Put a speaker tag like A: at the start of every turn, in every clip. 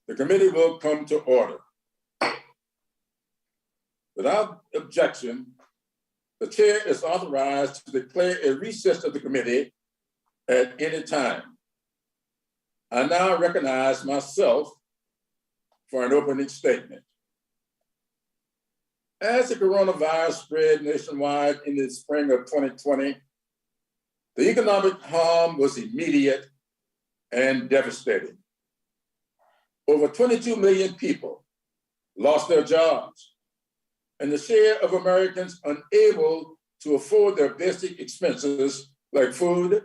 A: The committee will come to order. Without objection, the chair is authorized to declare a recess of the committee at any time. I now recognize myself for an opening statement. As the coronavirus spread nationwide in the spring of 2020, the economic harm was immediate and devastating. Over 22 million people lost their jobs, and the share of Americans unable to afford their basic expenses like food,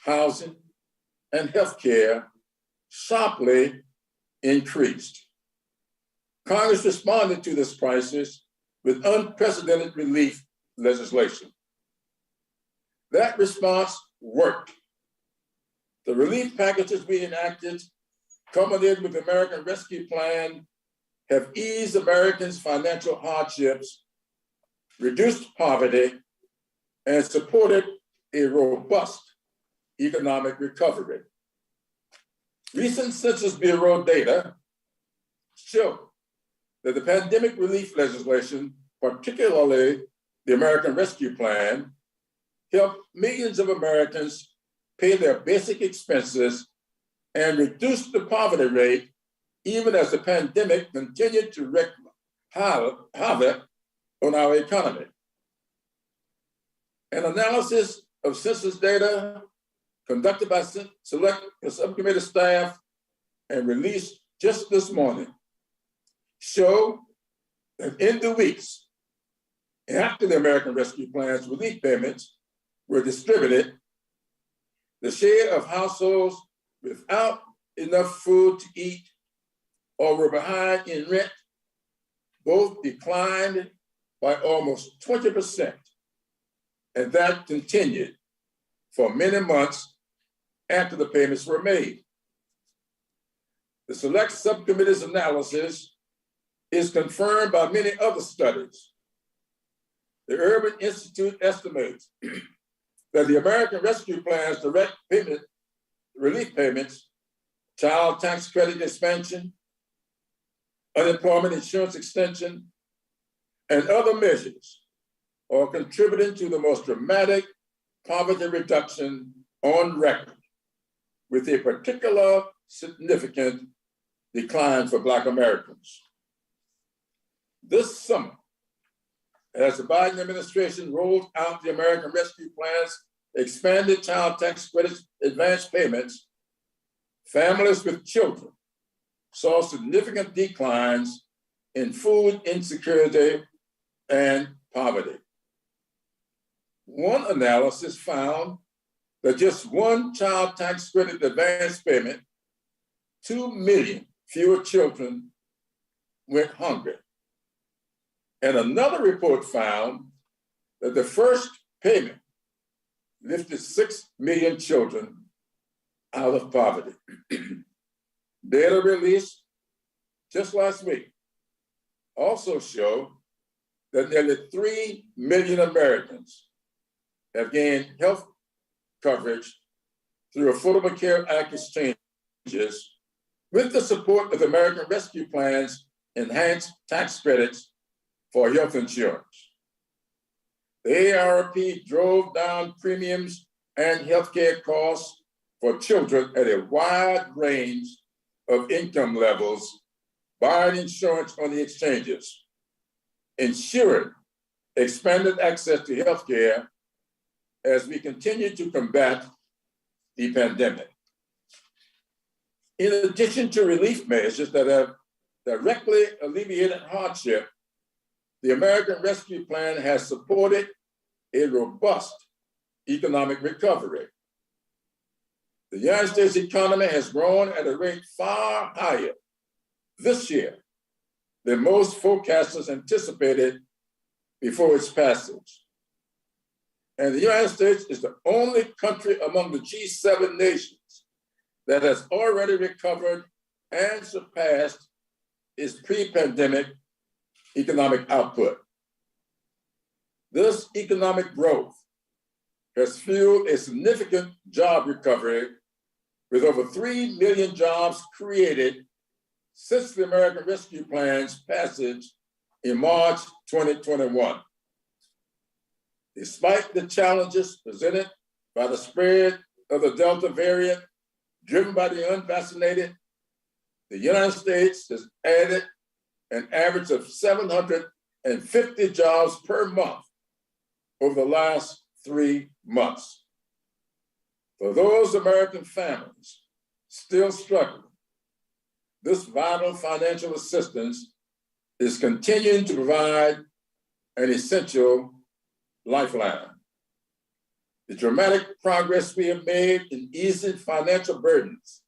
A: housing, and healthcare sharply increased. Congress responded to this crisis with unprecedented relief legislation. That response worked. The relief packages we enacted, culminated with the American Rescue Plan, have eased Americans' financial hardships, reduced poverty, and supported a robust economic recovery. Recent Census Bureau data show that the pandemic relief legislation, particularly the American Rescue Plan, helped millions of Americans pay their basic expenses and reduce the poverty rate, even as the pandemic continued to wreak havoc on our economy. An analysis of census data conducted by select subcommittee staff and released just this morning show that in the weeks after the American Rescue Plan's relief payments were distributed, the share of households without enough food to eat or were behind in rent both declined by almost 20%. And that continued for many months after the payments were made. The select subcommittee's analysis is confirmed by many other studies. The Urban Institute estimates that the American Rescue Plan's direct payment, relief payments, child tax credit expansion, unemployment insurance extension, and other measures are contributing to the most dramatic poverty reduction on record, with a particular significant decline for Black Americans. This summer, as the Biden administration rolled out the American Rescue Plan's expanded child tax credit advance payments, families with children saw significant declines in food insecurity and poverty. One analysis found that just one child tax credit advance payment, 2 million fewer children went hungry. And another report found that the first payment lifted 6 million children out of poverty. Data released just last week also show that nearly 3 million Americans have gained health coverage through Affordable Care Act exchanges with the support of the American Rescue Plan's enhanced tax credits for health insurance. The ARP drove down premiums and healthcare costs for children at a wide range of income levels, buying insurance on the exchanges, ensuring expanded access to healthcare as we continue to combat the pandemic. In addition to relief measures that have directly alleviated hardship, the American Rescue Plan has supported a robust economic recovery. The United States economy has grown at a rate far higher this year than most forecasters anticipated before its passage. And the United States is the only country among the G7 nations that has already recovered and surpassed its pre-pandemic economic output. This economic growth has fueled a significant job recovery with over 3 million jobs created since the American Rescue Plan's passage in March 2021. Despite the challenges presented by the spread of the Delta variant driven by the unvaccinated, the United States has added an average of 750 jobs per month over the last 3 months. For those American families still struggling, this vital financial assistance is continuing to provide an essential lifeline. The dramatic progress we have made in easing financial burdens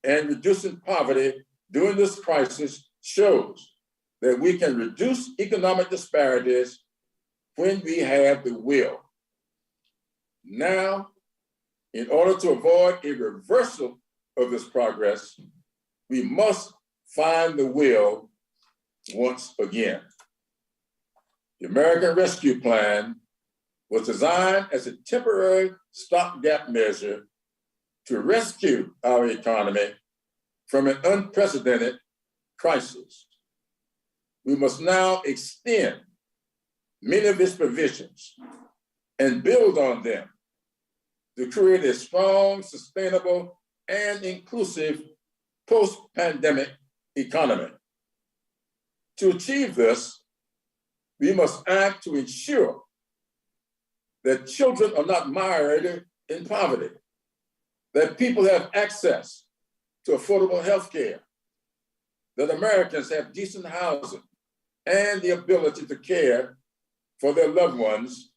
A: and reducing poverty during this crisis shows that we can reduce economic disparities when we have the will. Now, in order to avoid a reversal of this progress, we must find the will once again. The American Rescue Plan was designed as a temporary stopgap measure to rescue our economy from an unprecedented crisis. We must now extend many of its provisions and build on them to create a strong, sustainable, and inclusive post-pandemic economy. To achieve this, we must act to ensure that children are not mired in poverty, that people have access to affordable health care, that Americans have decent housing and the ability to care for their loved ones,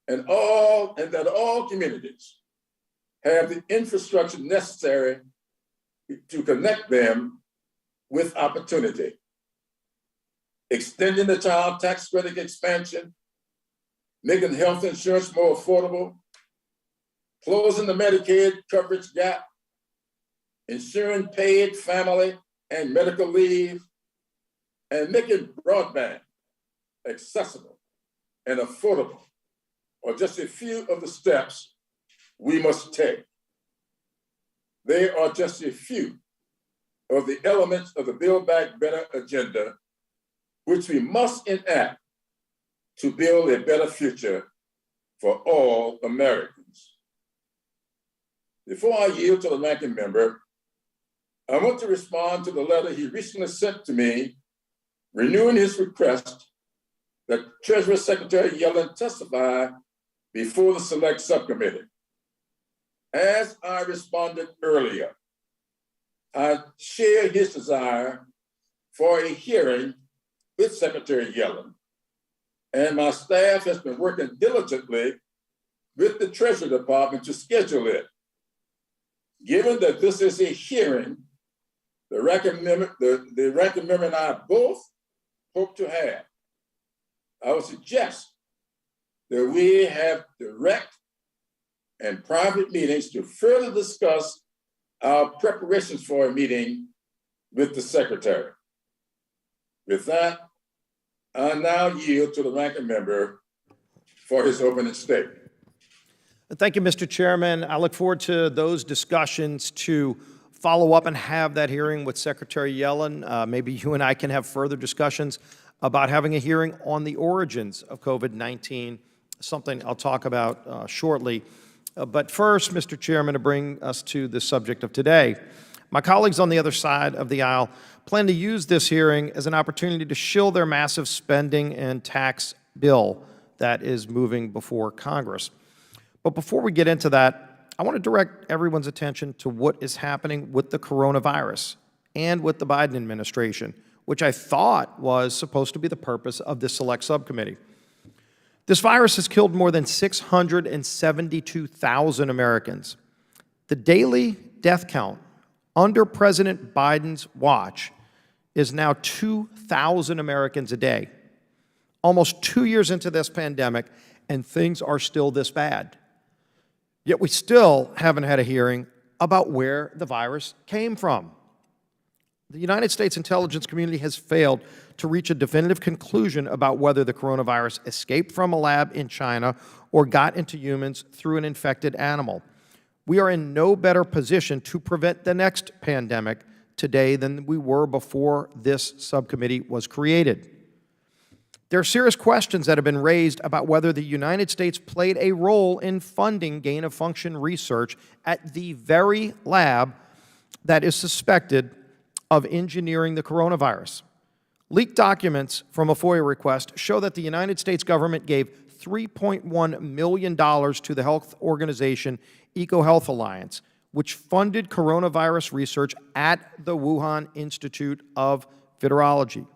A: and that all communities have the infrastructure necessary to connect them with opportunity. Extending the child tax credit expansion, making health insurance more affordable, closing the Medicaid coverage gap, ensuring paid family and medical leave, and making broadband accessible and affordable are just a few of the steps we must take. They are just a few of the elements of the Build Back Better agenda, which we must enact to build a better future for all Americans. Before I yield to the ranking member, I want to respond to the letter he recently sent to me, renewing his request that Treasury Secretary Yellen testify before the Select Subcommittee. As I responded earlier, I share his desire for a hearing with Secretary Yellen, and my staff has been working diligently with the Treasury Department to schedule it. Given that this is a hearing, the ranking member and I both hope to have, I would suggest that we have direct and private meetings to further discuss our preparations for a meeting with the Secretary. With that, I now yield to the ranking member for his opening statement.
B: Thank you, Mr. Chairman. I look forward to those discussions to follow up and have that hearing with Secretary Yellen. Maybe you and I can have further discussions about having a hearing on the origins of COVID-19, something I'll talk about shortly. But first, Mr. Chairman, to bring us to the subject of today, my colleagues on the other side of the aisle plan to use this hearing as an opportunity to shill their massive spending and tax bill that is moving before Congress. But before we get into that, I want to direct everyone's attention to what is happening with the coronavirus and with the Biden administration, which I thought was supposed to be the purpose of this Select Subcommittee. This virus has killed more than 672,000 Americans. The daily death count under President Biden's watch is now 2,000 Americans a day. Almost 2 years into this pandemic, and things are still this bad. Yet we still haven't had a hearing about where the virus came from. The United States intelligence community has failed to reach a definitive conclusion about whether the coronavirus escaped from a lab in China or got into humans through an infected animal. We are in no better position to prevent the next pandemic today than we were before this subcommittee was created. There are serious questions that have been raised about whether the United States played a role in funding gain-of-function research at the very lab that is suspected of engineering the coronavirus. Leaked documents from a FOIA request show that the United States government gave $3.1 million to the health organization EcoHealth Alliance, which funded coronavirus research at the Wuhan Institute of Virology,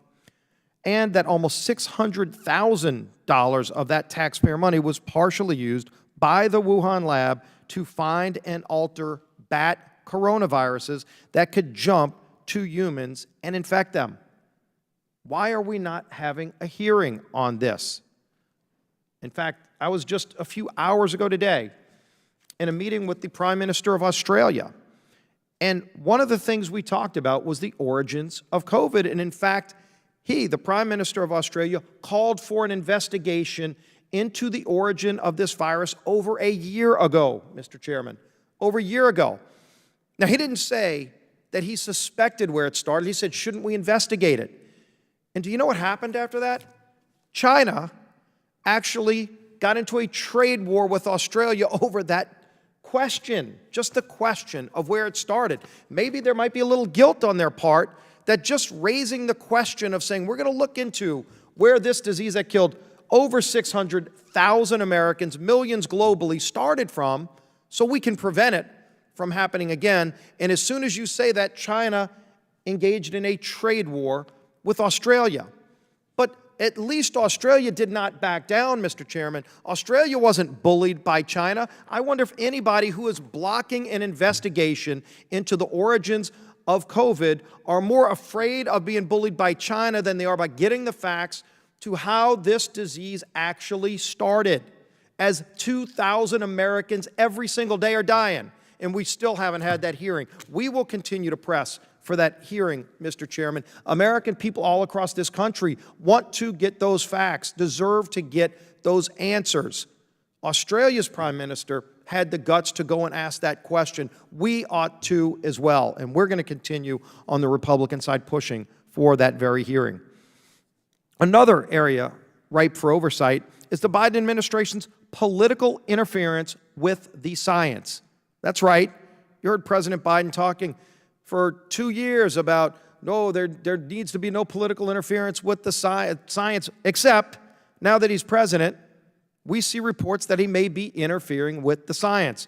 B: and that almost $600,000 of that taxpayer money was partially used by the Wuhan lab to find and alter bat coronaviruses that could jump to humans and infect them. Why are we not having a hearing on this? In fact, I was just a few hours ago today in a meeting with the Prime Minister of Australia, and one of the things we talked about was the origins of COVID, and in fact, he, the Prime Minister of Australia, called for an investigation into the origin of this virus over a year ago, Mr. Chairman, over a year ago. Now, he didn't say that he suspected where it started. He said, shouldn't we investigate it? And do you know what happened after that? China actually got into a trade war with Australia over that question, just the question of where it started. Maybe there might be a little guilt on their part that just raising the question of saying, we're going to look into where this disease that killed over 600,000 Americans, millions globally, started from, so we can prevent it from happening again. And as soon as you say that, China engaged in a trade war with Australia. But at least Australia did not back down, Mr. Chairman. Australia wasn't bullied by China. I wonder if anybody who is blocking an investigation into the origins of COVID are more afraid of being bullied by China than they are by getting the facts to how this disease actually started, as 2,000 Americans every single day are dying, and we still haven't had that hearing. We will continue to press for that hearing, Mr. Chairman. American people all across this country want to get those facts, deserve to get those answers. Australia's Prime Minister had the guts to go and ask that question. We ought to as well, and we're going to continue on the Republican side pushing for that very hearing. Another area ripe for oversight is the Biden administration's political interference with the science. That's right. You heard President Biden talking for 2 years about, no, there needs to be no political interference with the science, except now that he's president, we see reports that he may be interfering with the science.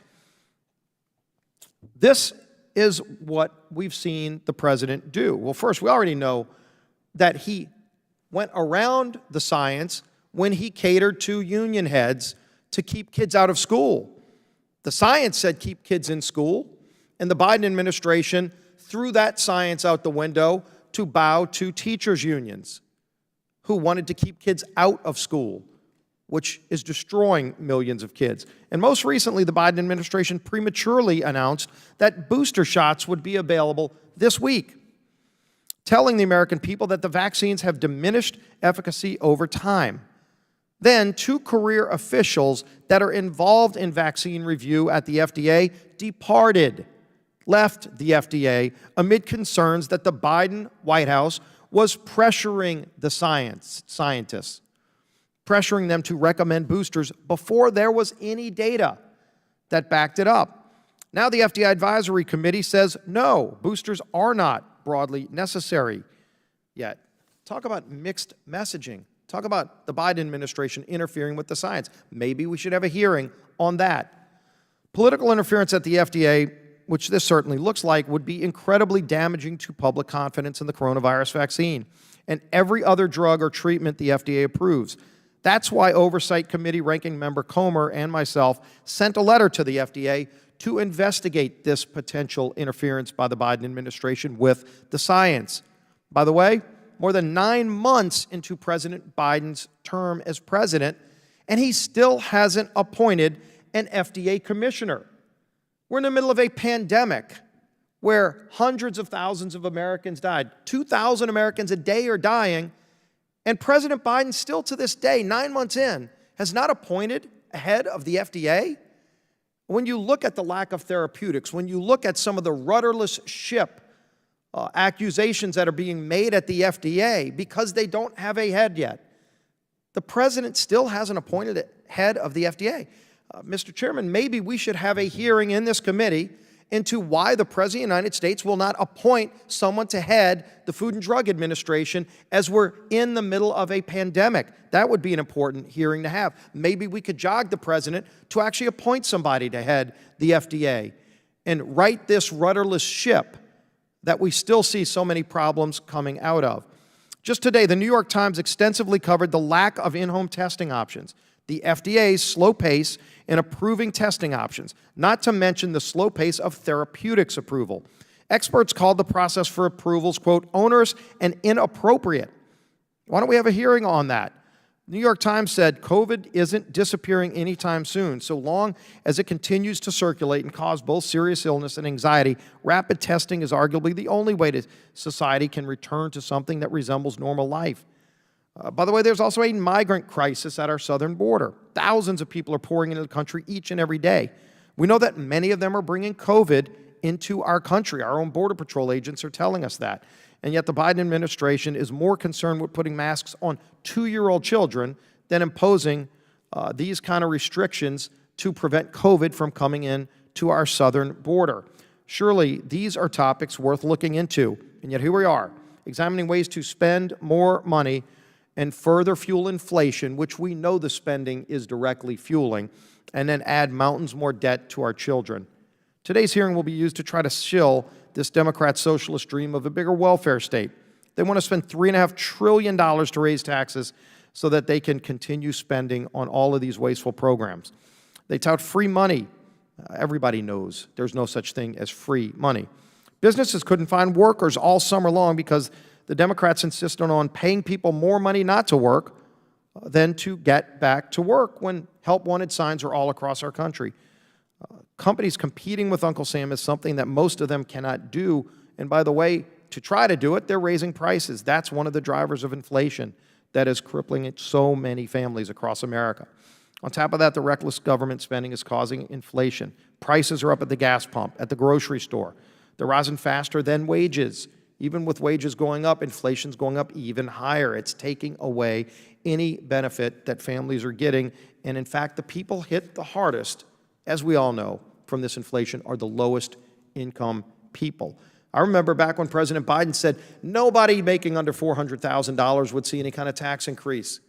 B: This is what we've seen the president do. Well, first, we already know that he went around the science when he catered to union heads to keep kids out of school. The science said keep kids in school, and the Biden administration threw that science out the window to bow to teachers' unions who wanted to keep kids out of school, which is destroying millions of kids. And most recently, the Biden administration prematurely announced that booster shots would be available this week, telling the American people that the vaccines have diminished efficacy over time. Then, 2 career officials that are involved in vaccine review at the FDA left the FDA amid concerns that the Biden White House was pressuring the scientists, pressuring them to recommend boosters before there was any data that backed it up. Now the FDA Advisory Committee says, no, boosters are not broadly necessary yet. Talk about mixed messaging. Talk about the Biden administration interfering with the science. Maybe we should have a hearing on that. Political interference at the FDA, which this certainly looks like, would be incredibly damaging to public confidence in the coronavirus vaccine and every other drug or treatment the FDA approves. That's why Oversight Committee Ranking Member Comer and myself sent a letter to the FDA to investigate this potential interference by the Biden administration with the science. By the way, more than 9 months into President Biden's term as president, and he still hasn't appointed an FDA commissioner. We're in the middle of a pandemic where hundreds of thousands of Americans died. 2,000 Americans a day are dying, and President Biden still to this day, 9 months in, has not appointed a head of the FDA. When you look at the lack of therapeutics, when you look at some of the rudderless ship accusations that are being made at the FDA because they don't have a head yet. The president still hasn't appointed a head of the FDA. Mr. Chairman, maybe we should have a hearing in this committee into why the President of the United States will not appoint someone to head the Food and Drug Administration as we're in the middle of a pandemic. That would be an important hearing to have. Maybe we could jog the president to actually appoint somebody to head the FDA and right this rudderless ship that we still see so many problems coming out of. Just today, the New York Times extensively covered the lack of in-home testing options, the FDA's slow pace in approving testing options, not to mention the slow pace of therapeutics approval. Experts called the process for approvals, quote, onerous and inappropriate. Why don't we have a hearing on that? The New York Times said COVID isn't disappearing anytime soon. So long as it continues to circulate and cause both serious illness and anxiety, rapid testing is arguably the only way that society can return to something that resembles normal life. By the way, there's also a migrant crisis at our southern border. Thousands of people are pouring into the country each and every day. We know that many of them are bringing COVID into our country. Our own Border Patrol agents are telling us that. And yet the Biden administration is more concerned with putting masks on 2-year-old children than imposing these kind of restrictions to prevent COVID from coming in to our southern border. Surely these are topics worth looking into. And yet here we are, examining ways to spend more money and further fuel inflation, which we know the spending is directly fueling, and then add mountains more debt to our children. Today's hearing will be used to try to shill this Democrat socialist dream of a bigger welfare state. They want to spend $3.5 trillion to raise taxes so that they can continue spending on all of these wasteful programs. They tout free money. Everybody knows there's no such thing as free money. Businesses couldn't find workers all summer long because the Democrats insisted on paying people more money not to work than to get back to work when help wanted signs are all across our country. Companies competing with Uncle Sam is something that most of them cannot do. And by the way, to try to do it, they're raising prices. That's one of the drivers of inflation that is crippling so many families across America. On top of that, the reckless government spending is causing inflation. Prices are up at the gas pump, at the grocery store. They're rising faster than wages. Even with wages going up, inflation's going up even higher. It's taking away any benefit that families are getting. And in fact, the people hit the hardest, as we all know, from this inflation are the lowest income people. I remember back when President Biden said nobody making under $400,000 would see any kind of tax increase.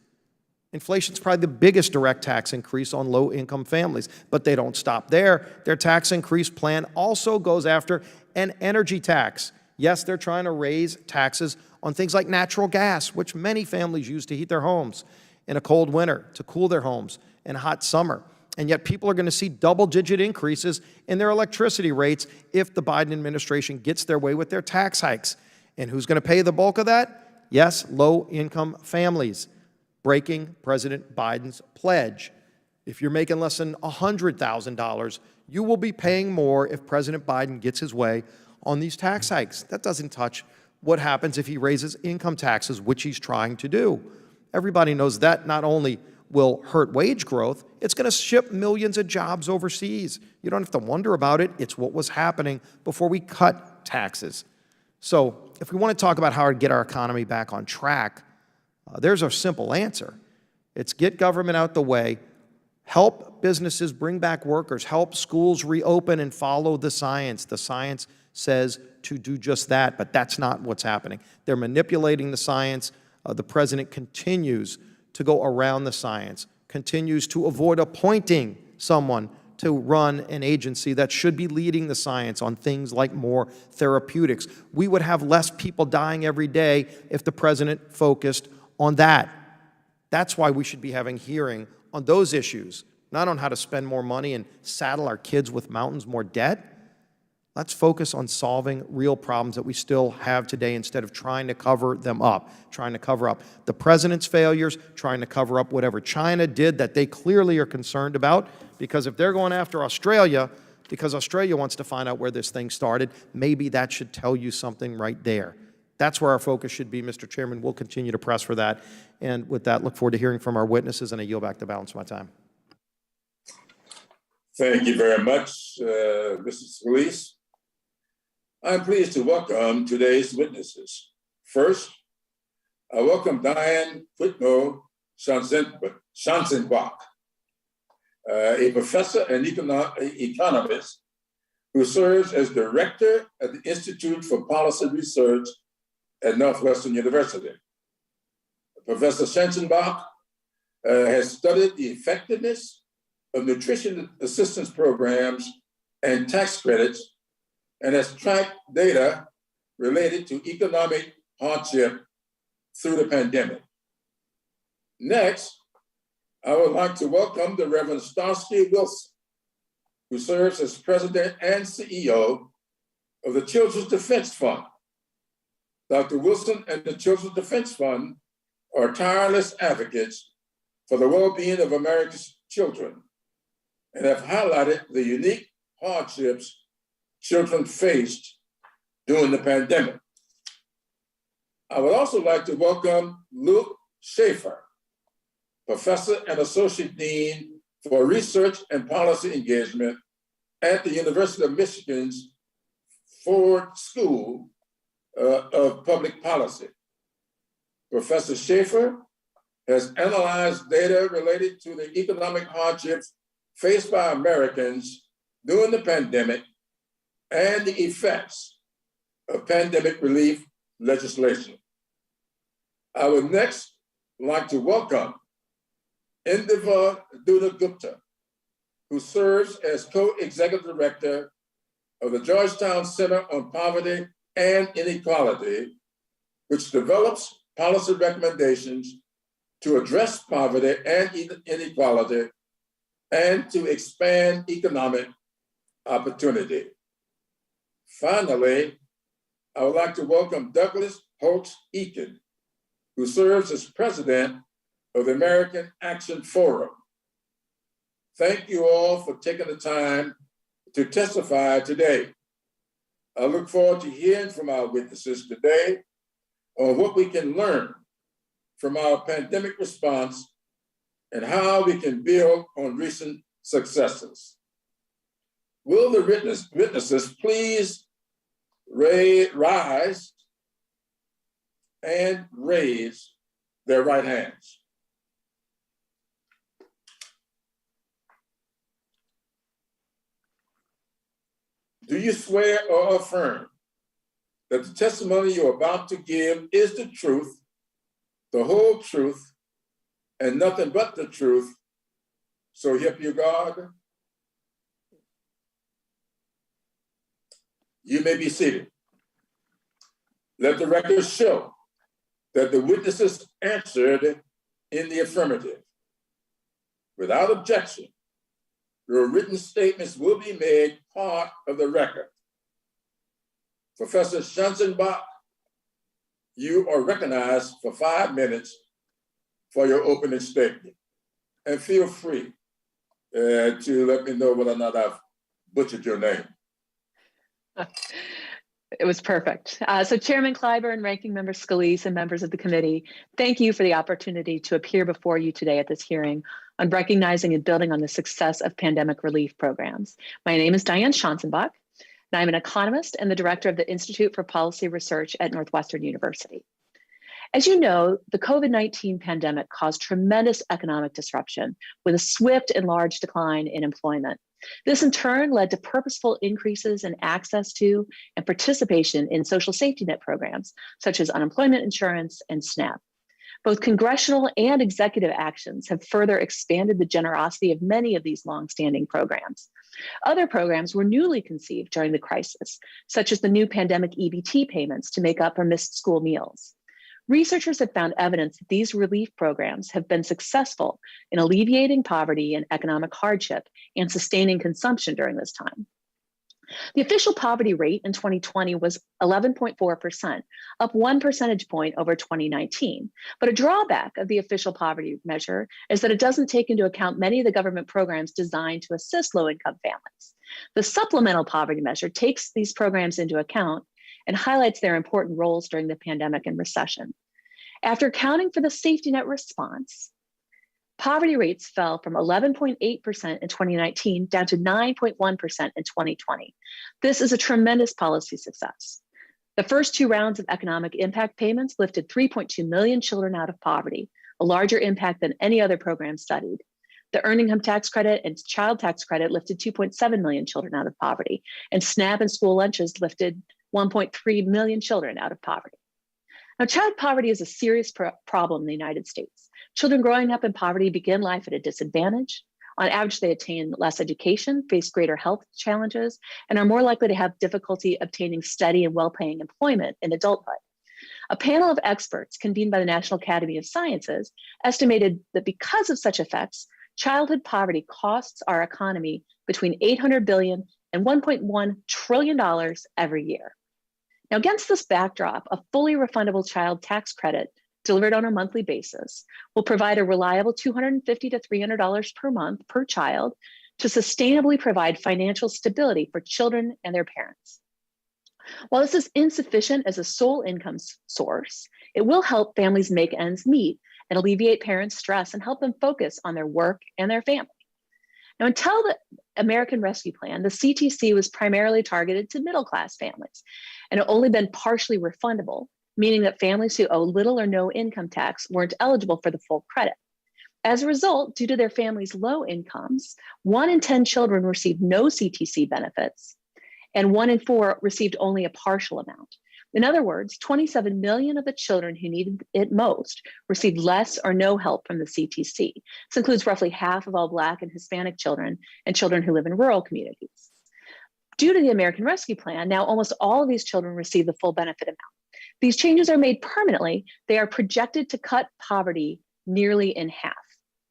B: Inflation's probably the biggest direct tax increase on low-income families, but they don't stop there. Their tax increase plan also goes after an energy tax. Yes, they're trying to raise taxes on things like natural gas, which many families use to heat their homes in a cold winter, to cool their homes in a hot summer. And yet people are going to see double-digit increases in their electricity rates if the Biden administration gets their way with their tax hikes. And who's going to pay the bulk of that? Yes, low-income families, breaking President Biden's pledge. If you're making less than $100,000, you will be paying more if President Biden gets his way on these tax hikes. That doesn't touch what happens if he raises income taxes, which he's trying to do. Everybody knows that not only will hurt wage growth, it's going to ship millions of jobs overseas. You don't have to wonder about it. It's what was happening before we cut taxes. So if we want to talk about how to get our economy back on track, there's a simple answer. It's get government out the way, help businesses bring back workers, help schools reopen and follow the science. The science says to do just that, but that's not what's happening. They're manipulating the science. The president continues to go around the science, continues to avoid appointing someone to run an agency that should be leading the science on things like more therapeutics. We would have less people dying every day if the president focused on that. That's why we should be having hearing on those issues, not on how to spend more money and saddle our kids with mountains more debt. Let's focus on solving real problems that we still have today instead of trying to cover them up, trying to cover up the president's failures, trying to cover up whatever China did that they clearly are concerned about. Because if they're going after Australia, because Australia wants to find out where this thing started, maybe that should tell you something right there. That's where our focus should be, Mr. Chairman. We'll continue to press for that. And with that, look forward to hearing from our witnesses, and I yield back the balance of my time.
A: Thank you very much, Mr. Scalise. I'm pleased to welcome today's witnesses. First, I welcome Diane Whitmo-Schanzenbach, a professor and economist who serves as director at the Institute for Policy Research at Northwestern University. Professor Schanzenbach has studied the effectiveness of nutrition assistance programs and tax credits and has tracked data related to economic hardship through the pandemic. Next, I would like to welcome the Reverend Starsky Wilson, who serves as president and CEO of the Children's Defense Fund. Dr. Wilson and the Children's Defense Fund are tireless advocates for the well-being of America's children and have highlighted the unique hardships children faced during the pandemic. I would also like to welcome Luke Schaefer, professor and associate dean for research and policy engagement at the University of Michigan's Ford School of Public Policy. Professor Schaefer has analyzed data related to the economic hardships faced by Americans during the pandemic and the effects of pandemic relief legislation. I would next like to welcome Indiva Dutta-Gupta, who serves as co-executive director of the Georgetown Center on Poverty and Inequality, which develops policy recommendations to address poverty and inequality and to expand economic opportunity. Finally, I would like to welcome Douglas Holtz-Eakin, who serves as president of the American Action Forum. Thank you all for taking the time to testify today. I look forward to hearing from our witnesses today on what we can learn from our pandemic response and how we can build on recent successes. Will the witnesses please rise and raise their right hands? Do you swear or affirm that the testimony you're about to give is the truth, the whole truth, and nothing but the truth, so help you God? You may be seated. Let the record show that the witnesses answered in the affirmative. Without objection, your written statements will be made part of the record. Professor Schanzenbach, you are recognized for 5 minutes for your opening statement. And feel free to let me know whether or not I've butchered your name.
C: It was perfect. So Chairman Clyburn, Ranking Member Scalise, and members of the committee, thank you for the opportunity to appear before you today at this hearing on recognizing and building on the success of pandemic relief programs. My name is Diane Schanzenbach, and I'm an economist and the director of the Institute for Policy Research at Northwestern University. As you know, the COVID-19 pandemic caused tremendous economic disruption with a swift and large decline in employment. This in turn led to purposeful increases in access to and participation in social safety net programs, such as unemployment insurance and SNAP. Both congressional and executive actions have further expanded the generosity of many of these longstanding programs. Other programs were newly conceived during the crisis, such as the new pandemic EBT payments to make up for missed school meals. Researchers have found evidence that these relief programs have been successful in alleviating poverty and economic hardship and sustaining consumption during this time. The official poverty rate in 2020 was 11.4%, up 1 percentage point over 2019. But a drawback of the official poverty measure is that it doesn't take into account many of the government programs designed to assist low-income families. The supplemental poverty measure takes these programs into account and highlights their important roles during the pandemic and recession. After accounting for the safety net response, Poverty rates fell from 11.8% in 2019 down to 9.1% in 2020. This is a tremendous policy success. The first two rounds of economic impact payments lifted 3.2 million children out of poverty, a larger impact than any other program studied. The Earned Income Tax Credit and Child Tax Credit lifted 2.7 million children out of poverty, and SNAP and school lunches lifted 1.3 million children out of poverty. Now, child poverty is a serious problem in the United States. Children growing up in poverty begin life at a disadvantage. On average, they attain less education, face greater health challenges, and are more likely to have difficulty obtaining steady and well-paying employment in adulthood. A panel of experts convened by the National Academy of Sciences estimated that because of such effects, childhood poverty costs our economy between $800 billion and $1.1 trillion every year. Now, against this backdrop, a fully refundable child tax credit delivered on a monthly basis will provide a reliable $250 to $300 per month per child to sustainably provide financial stability for children and their parents. While this is insufficient as a sole income source, it will help families make ends meet and alleviate parents' stress and help them focus on their work and their family. Now, until the American Rescue Plan, the CTC was primarily targeted to middle-class families and had only been partially refundable, meaning that families who owe little or no income tax weren't eligible for the full credit. As a result, due to their families' low incomes, 1 in 10 children received no CTC benefits, and 1 in 4 received only a partial amount. In other words, 27 million of the children who needed it most received less or no help from the CTC. This includes roughly half of all Black and Hispanic children and children who live in rural communities. Due to the American Rescue Plan, now almost all of these children receive the full benefit amount. These changes are made permanently. They are projected to cut poverty nearly in half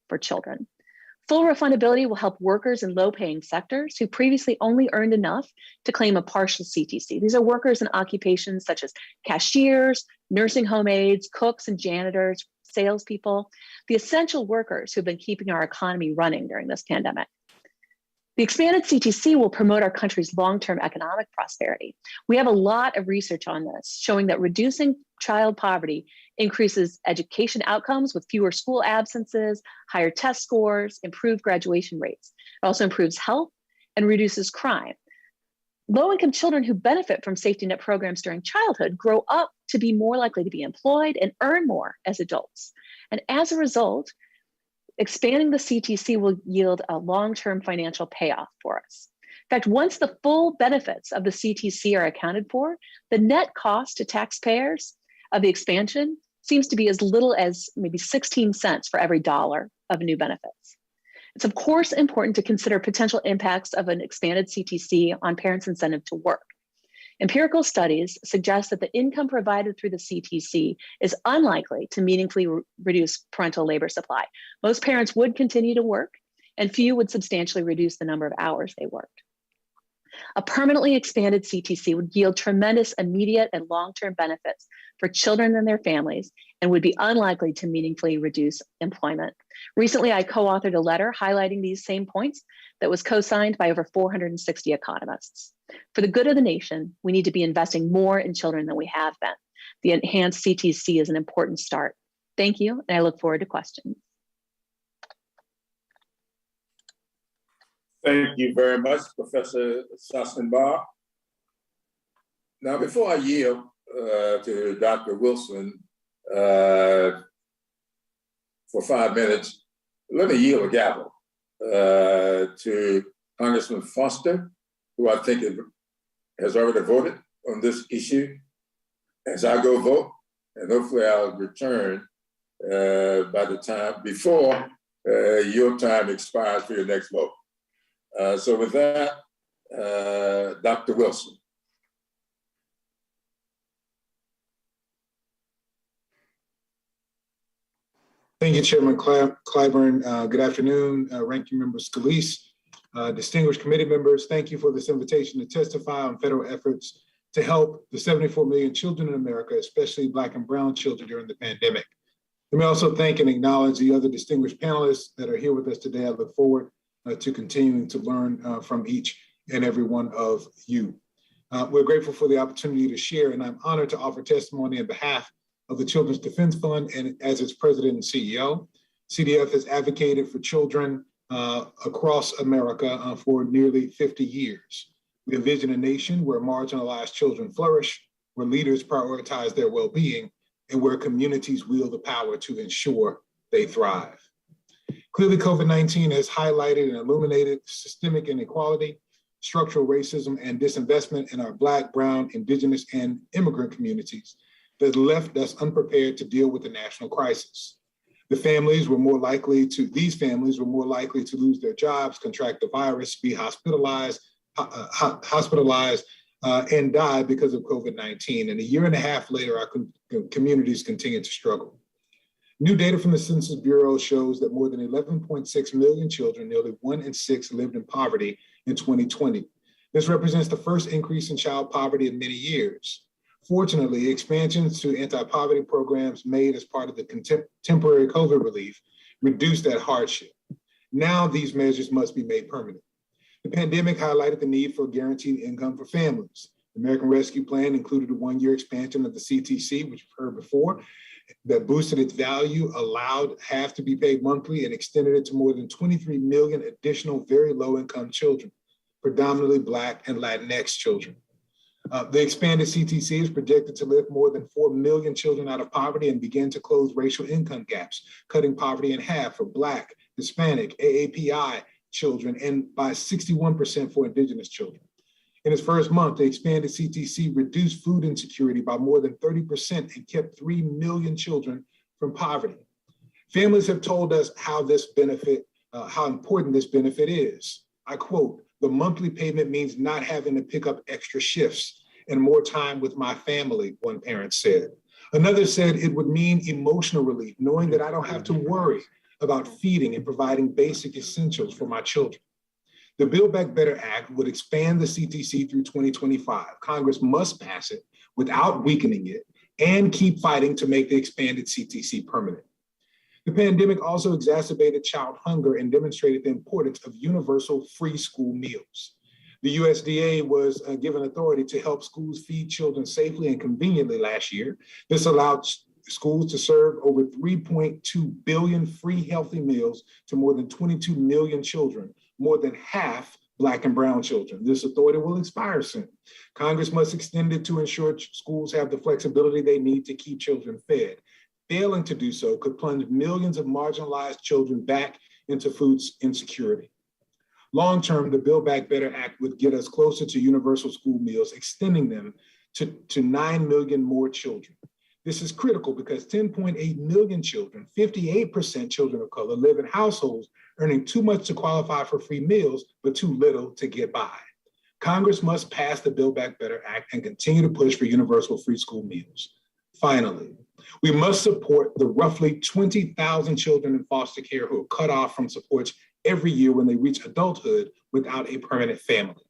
C: for children. Full refundability will help workers in low-paying sectors who previously only earned enough to claim a partial CTC. These are workers in occupations such as cashiers, nursing home aides, cooks and janitors, salespeople, the essential workers who've been keeping our economy running during this pandemic. The expanded CTC will promote our country's long-term economic prosperity. We have a lot of research on this, showing that reducing child poverty increases education outcomes with fewer school absences, higher test scores, improved graduation rates. It also improves health and reduces crime. Low-income children who benefit from safety net programs during childhood grow up to be more likely to be employed and earn more as adults. And as a result, expanding the CTC will yield a long-term financial payoff for us. In fact, once the full benefits of the CTC are accounted for, the net cost to taxpayers of the expansion seems to be as little as maybe 16 cents for every dollar of new benefits. It's of course important to consider potential impacts of an expanded CTC on parents' incentive to work. Empirical studies suggest that the income provided through the CTC is unlikely to meaningfully reduce parental labor supply. Most parents would continue to work, and few would substantially reduce the number of hours they worked. A permanently expanded CTC would yield tremendous immediate and long-term benefits for children and their families and would be unlikely to meaningfully reduce employment. Recently, I co-authored a letter highlighting these same points that was co-signed by over 460 economists. For the good of the nation, we need to be investing more in children than we have been. The enhanced CTC is an important start. Thank you, and I look forward to questions.
A: Thank you very much, Professor Sossenbach. Now, before I yield to Dr. Wilson for 5 minutes, let me yield a gavel to Congressman Foster, who I think has already voted on this issue. As I go vote, and hopefully I'll return by the time before your time expires for your next vote. So with that, Dr. Wilson.
D: Thank you, Chairman Clyburn. Good afternoon, Ranking Member Scalise, distinguished committee members. Thank you for this invitation to testify on federal efforts to help the 74 million children in America, especially Black and brown children during the pandemic. Let me also thank and acknowledge the other distinguished panelists that are here with us today. I look forward to continuing to learn from each and every one of you. We're grateful for the opportunity to share, and I'm honored to offer testimony on behalf of the Children's Defense Fund and as its president and CEO. CDF has advocated for children across America for nearly 50 years. We envision a nation where marginalized children flourish, where leaders prioritize their well-being, and where communities wield the power to ensure they thrive. Clearly, COVID-19 has highlighted and illuminated systemic inequality, structural racism, and disinvestment in our Black, Brown, Indigenous, and immigrant communities that left us unprepared to deal with the national crisis. These families were more likely to lose their jobs, contract the virus, be hospitalized, and die because of COVID-19. And a year and a half later, our communities continue to struggle. New data from the Census Bureau shows that more than 11.6 million children, nearly 1 in 6, lived in poverty in 2020. This represents the first increase in child poverty in many years. Fortunately, expansions to anti-poverty programs made as part of the temporary COVID relief reduced that hardship. Now these measures must be made permanent. The pandemic highlighted the need for guaranteed income for families. The American Rescue Plan included a 1-year expansion of the CTC, which you've heard before, that boosted its value, allowed half to be paid monthly, and extended it to more than 23 million additional very low-income children, predominantly Black and Latinx children. The expanded CTC is projected to lift more than 4 million children out of poverty and begin to close racial income gaps, cutting poverty in half for Black, Hispanic, AAPI children, and by 61% for Indigenous children. In its first month, the expanded CTC reduced food insecurity by more than 30% and kept 3 million children from poverty. Families have told us how important this benefit is. I quote, "The monthly payment means not having to pick up extra shifts and more time with my family," one parent said. Another said it would mean emotional relief, knowing that I don't have to worry about feeding and providing basic essentials for my children. The Build Back Better Act would expand the CTC through 2025. Congress must pass it without weakening it and keep fighting to make the expanded CTC permanent. The pandemic also exacerbated child hunger and demonstrated the importance of universal free school meals. The USDA was given authority to help schools feed children safely and conveniently last year. This allowed schools to serve over 3.2 billion free healthy meals to more than 22 million children, more than half Black and brown children. This authority will expire soon. Congress must extend it to ensure schools have the flexibility they need to keep children fed. Failing to do so could plunge millions of marginalized children back into food insecurity. Long-term, the Build Back Better Act would get us closer to universal school meals, extending them to 9 million more children. This is critical because 10.8 million children, 58% children of color, live in households earning too much to qualify for free meals, but too little to get by. Congress must pass the Build Back Better Act and continue to push for universal free school meals. Finally, we must support the roughly 20,000 children in foster care who are cut off from supports every year when they reach adulthood without a permanent family.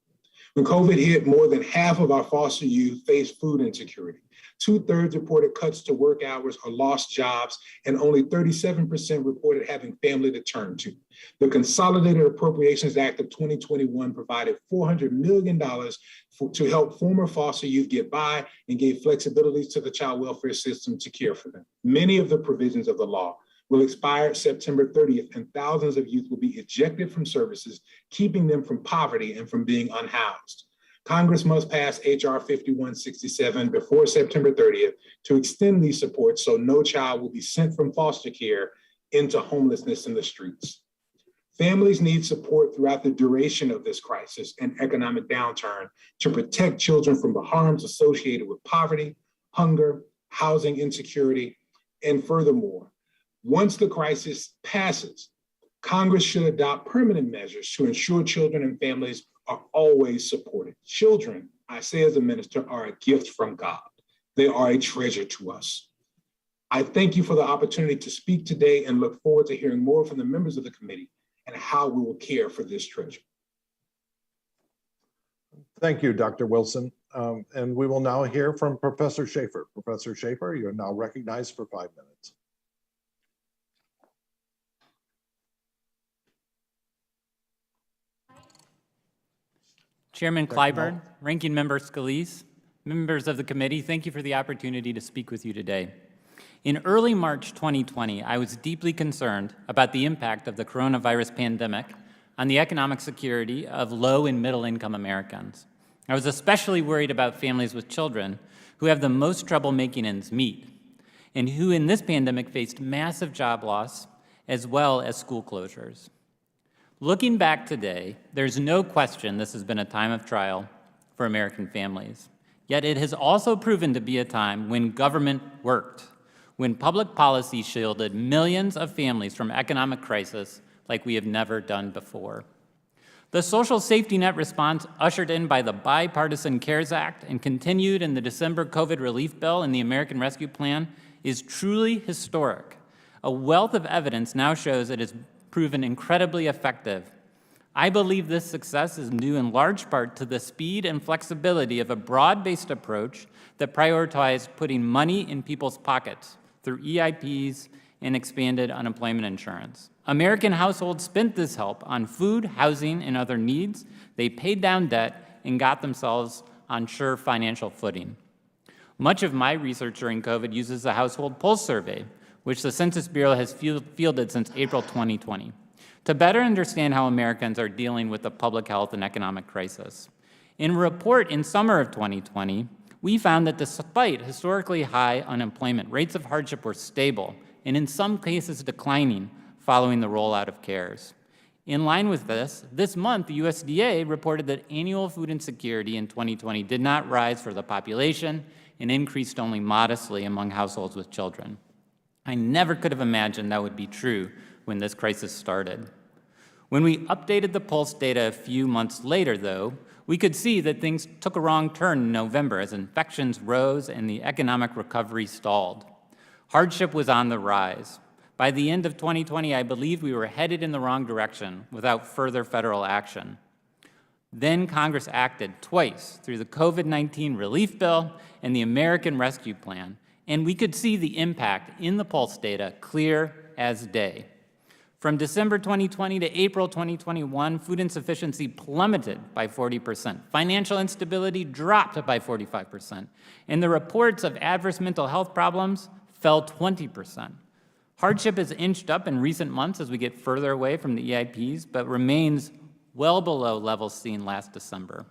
D: When COVID hit, more than half of our foster youth faced food insecurity. 2/3 reported cuts to work hours or lost jobs, and only 37% reported having family to turn to. The Consolidated Appropriations Act of 2021 provided $400 million to help former foster youth get by and gave flexibilities to the child welfare system to care for them. Many of the provisions of the law will expire September 30th, and thousands of youth will be ejected from services, keeping them from poverty and from being unhoused. Congress must pass H.R. 5167 before September 30th to extend these supports so no child will be sent from foster care into homelessness in the streets. Families need support throughout the duration of this crisis and economic downturn to protect children from the harms associated with poverty, hunger, housing insecurity, and furthermore, once the crisis passes, Congress should adopt permanent measures to ensure children and families are always supported. Children, I say as a minister, are a gift from God. They are a treasure to us. I thank you for the opportunity to speak today and look forward to hearing more from the members of the committee and how we will care for this treasure.
E: Thank you, Dr. Wilson. And we will now hear from Professor Schaefer. Professor Schaefer, you're now recognized for 5 minutes.
F: Chairman Clyburn, Ranking Member Scalise, members of the committee, thank you for the opportunity to speak with you today. In early March 2020, I was deeply concerned about the impact of the coronavirus pandemic on the economic security of low and middle income Americans. I was especially worried about families with children who have the most trouble making ends meet, and who in this pandemic faced massive job loss as well as school closures. Looking back today, there's no question this has been a time of trial for American families. Yet it has also proven to be a time when government worked, when public policy shielded millions of families from economic crisis like we have never done before. The social safety net response ushered in by the bipartisan CARES Act and continued in the December COVID relief bill and the American Rescue Plan is truly historic. A wealth of evidence now shows it has proven incredibly effective. I believe this success is due in large part to the speed and flexibility of a broad-based approach that prioritized putting money in people's pockets through EIPs and expanded unemployment insurance. American households spent this help on food, housing, and other needs. They paid down debt and got themselves on sure financial footing. Much of my research during COVID uses the Household Pulse Survey, which the Census Bureau has fielded since April 2020, to better understand how Americans are dealing with the public health and economic crisis. In a report in summer of 2020, we found that despite historically high unemployment, rates of hardship were stable, and in some cases declining following the rollout of CARES. In line with this month, the USDA reported that annual food insecurity in 2020 did not rise for the population and increased only modestly among households with children. I never could have imagined that would be true when this crisis started. When we updated the Pulse data a few months later, though, we could see that things took a wrong turn in November as infections rose and the economic recovery stalled. Hardship was on the rise. By the end of 2020, I believe we were headed in the wrong direction without further federal action. Then Congress acted twice through the COVID-19 relief bill and the American Rescue Plan, and we could see the impact in the Pulse data clear as day. From December 2020 to April 2021, food insufficiency plummeted by 40%. Financial instability dropped by 45%. And the reports of adverse mental health problems fell 20%. Hardship has inched up in recent months as we get further away from the EIPs, but remains well below levels seen last December.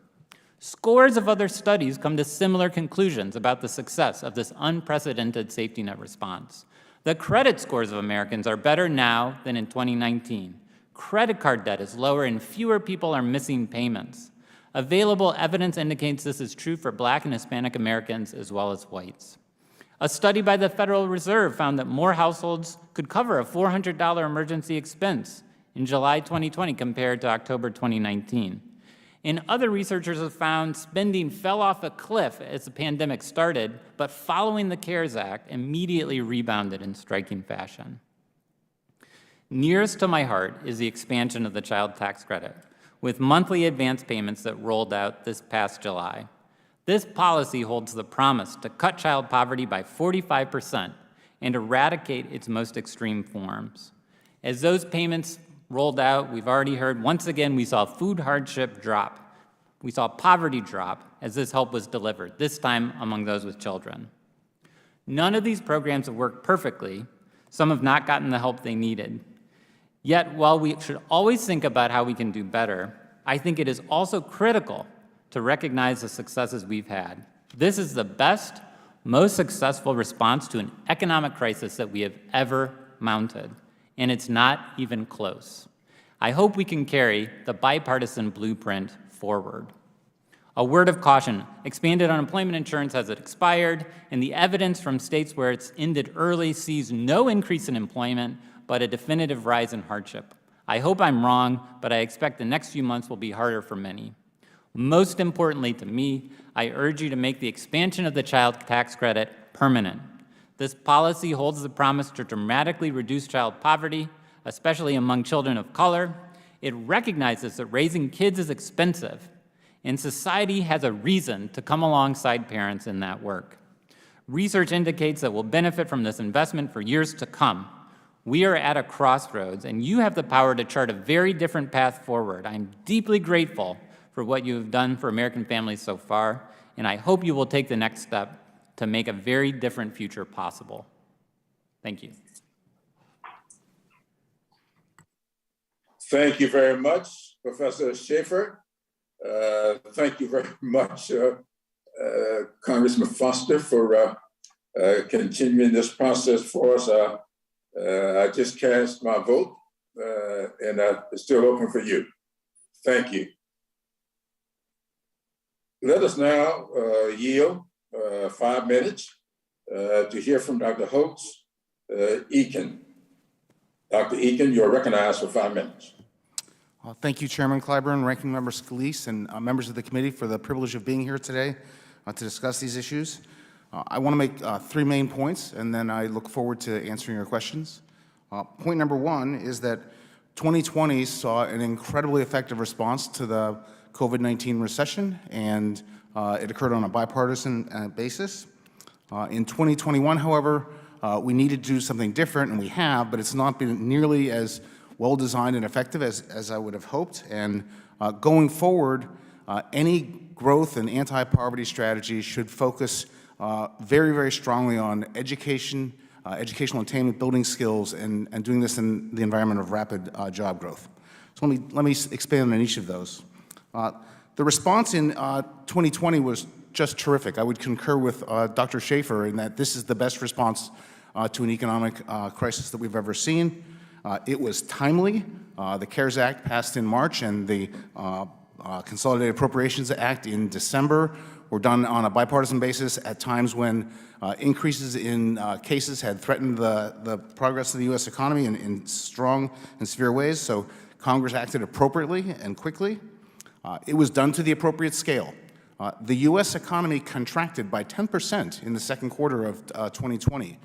F: Scores of other studies come to similar conclusions about the success of this unprecedented safety net response. The credit scores of Americans are better now than in 2019. Credit card debt is lower and fewer people are missing payments. Available evidence indicates this is true for Black and Hispanic Americans as well as whites. A study by the Federal Reserve found that more households could cover a $400 emergency expense in July 2020 compared to October 2019. And other researchers have found spending fell off a cliff as the pandemic started, but following the CARES Act, immediately rebounded in striking fashion. Nearest to my heart is the expansion of the child tax credit, with monthly advance payments that rolled out this past July. This policy holds the promise to cut child poverty by 45% and eradicate its most extreme forms. As those payments rolled out, we've already heard, once again, we saw food hardship drop. We saw poverty drop as this help was delivered, this time among those with children. None of these programs have worked perfectly. Some have not gotten the help they needed. Yet, while we should always think about how we can do better, I think it is also critical to recognize the successes we've had. This is the best, most successful response to an economic crisis that we have ever mounted. And it's not even close. I hope we can carry the bipartisan blueprint forward. A word of caution, expanded unemployment insurance has expired, and the evidence from states where it's ended early sees no increase in employment, but a definitive rise in hardship. I hope I'm wrong, but I expect the next few months will be harder for many. Most importantly to me, I urge you to make the expansion of the child tax credit permanent. This policy holds the promise to dramatically reduce child poverty, especially among children of color. It recognizes that raising kids is expensive, and society has a reason to come alongside parents in that work. Research indicates that we'll benefit from this investment for years to come. We are at a crossroads, and you have the power to chart a very different path forward. I'm deeply grateful for what you have done for American families so far, and I hope you will take the next step to make a very different future possible. Thank you.
A: Thank you very much, Professor Schaefer. Thank you very much, Congressman Foster, for continuing this process for us. I just cast my vote, and it's still open for you. Thank you. Let us now yield 5 minutes to hear from Dr. Holtz Eakin. Dr. Eakin, you're recognized for 5 minutes.
G: Thank you, Chairman Clyburn, Ranking Member Scalise, and members of the committee for the privilege of being here today to discuss these issues. I want to make 3 main points, and then I look forward to answering your questions. Point number 1 is that 2020 saw an incredibly effective response to the COVID-19 recession, and it occurred on a bipartisan basis. In 2021, however, we needed to do something different, and we have, but it's not been nearly as well-designed and effective as I would have hoped. And going forward, any growth and anti-poverty strategy should focus very, very strongly on education, educational attainment, building skills, and doing this in the environment of rapid job growth. So let me expand on each of those. The response in 2020 was just terrific. I would concur with Dr. Schaefer in that this is the best response to an economic crisis that we've ever seen. It was timely. The CARES Act passed in March, and the Consolidated Appropriations Act in December were done on a bipartisan basis at times when increases in cases had threatened the progress of the U.S. economy in strong and severe ways. So Congress acted appropriately and quickly. It was done to the appropriate scale. The U.S. economy contracted by 10% in the second quarter of 2020.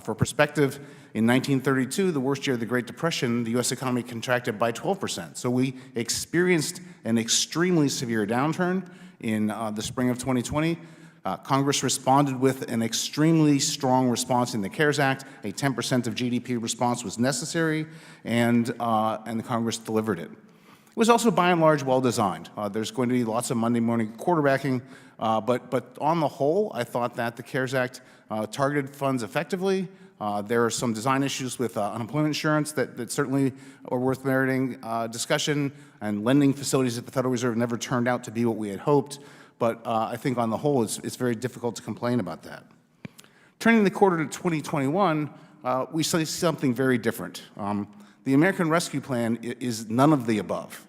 G: For perspective, in 1932, the worst year of the Great Depression, the U.S. economy contracted by 12%. So we experienced an extremely severe downturn in the spring of 2020. Congress responded with an extremely strong response in the CARES Act. A 10% of GDP response was necessary, and the Congress delivered it. It was also, by and large, well-designed. There's going to be lots of Monday morning quarterbacking, but on the whole, I thought that the CARES Act targeted funds effectively. There are some design issues with unemployment insurance that certainly are worth meriting discussion, and lending facilities at the Federal Reserve never turned out to be what we had hoped, but I think on the whole, it's very difficult to complain about that. Turning the quarter to 2021, we see something very different. The American Rescue Plan is none of the above.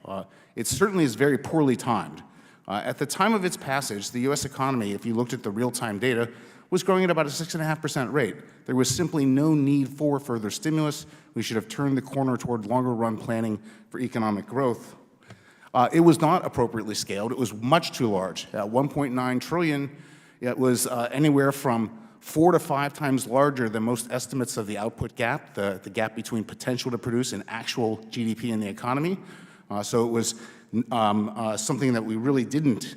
G: It certainly is very poorly timed. At the time of its passage, the U.S. economy, if you looked at the real-time data, was growing at about a 6.5% rate. There was simply no need for further stimulus. We should have turned the corner toward longer-run planning for economic growth. It was not appropriately scaled. It was much too large. At $1.9 trillion, it was anywhere from 4 to 5 times larger than most estimates of the output gap, the gap between potential to produce and actual GDP in the economy. So it was something that we really didn't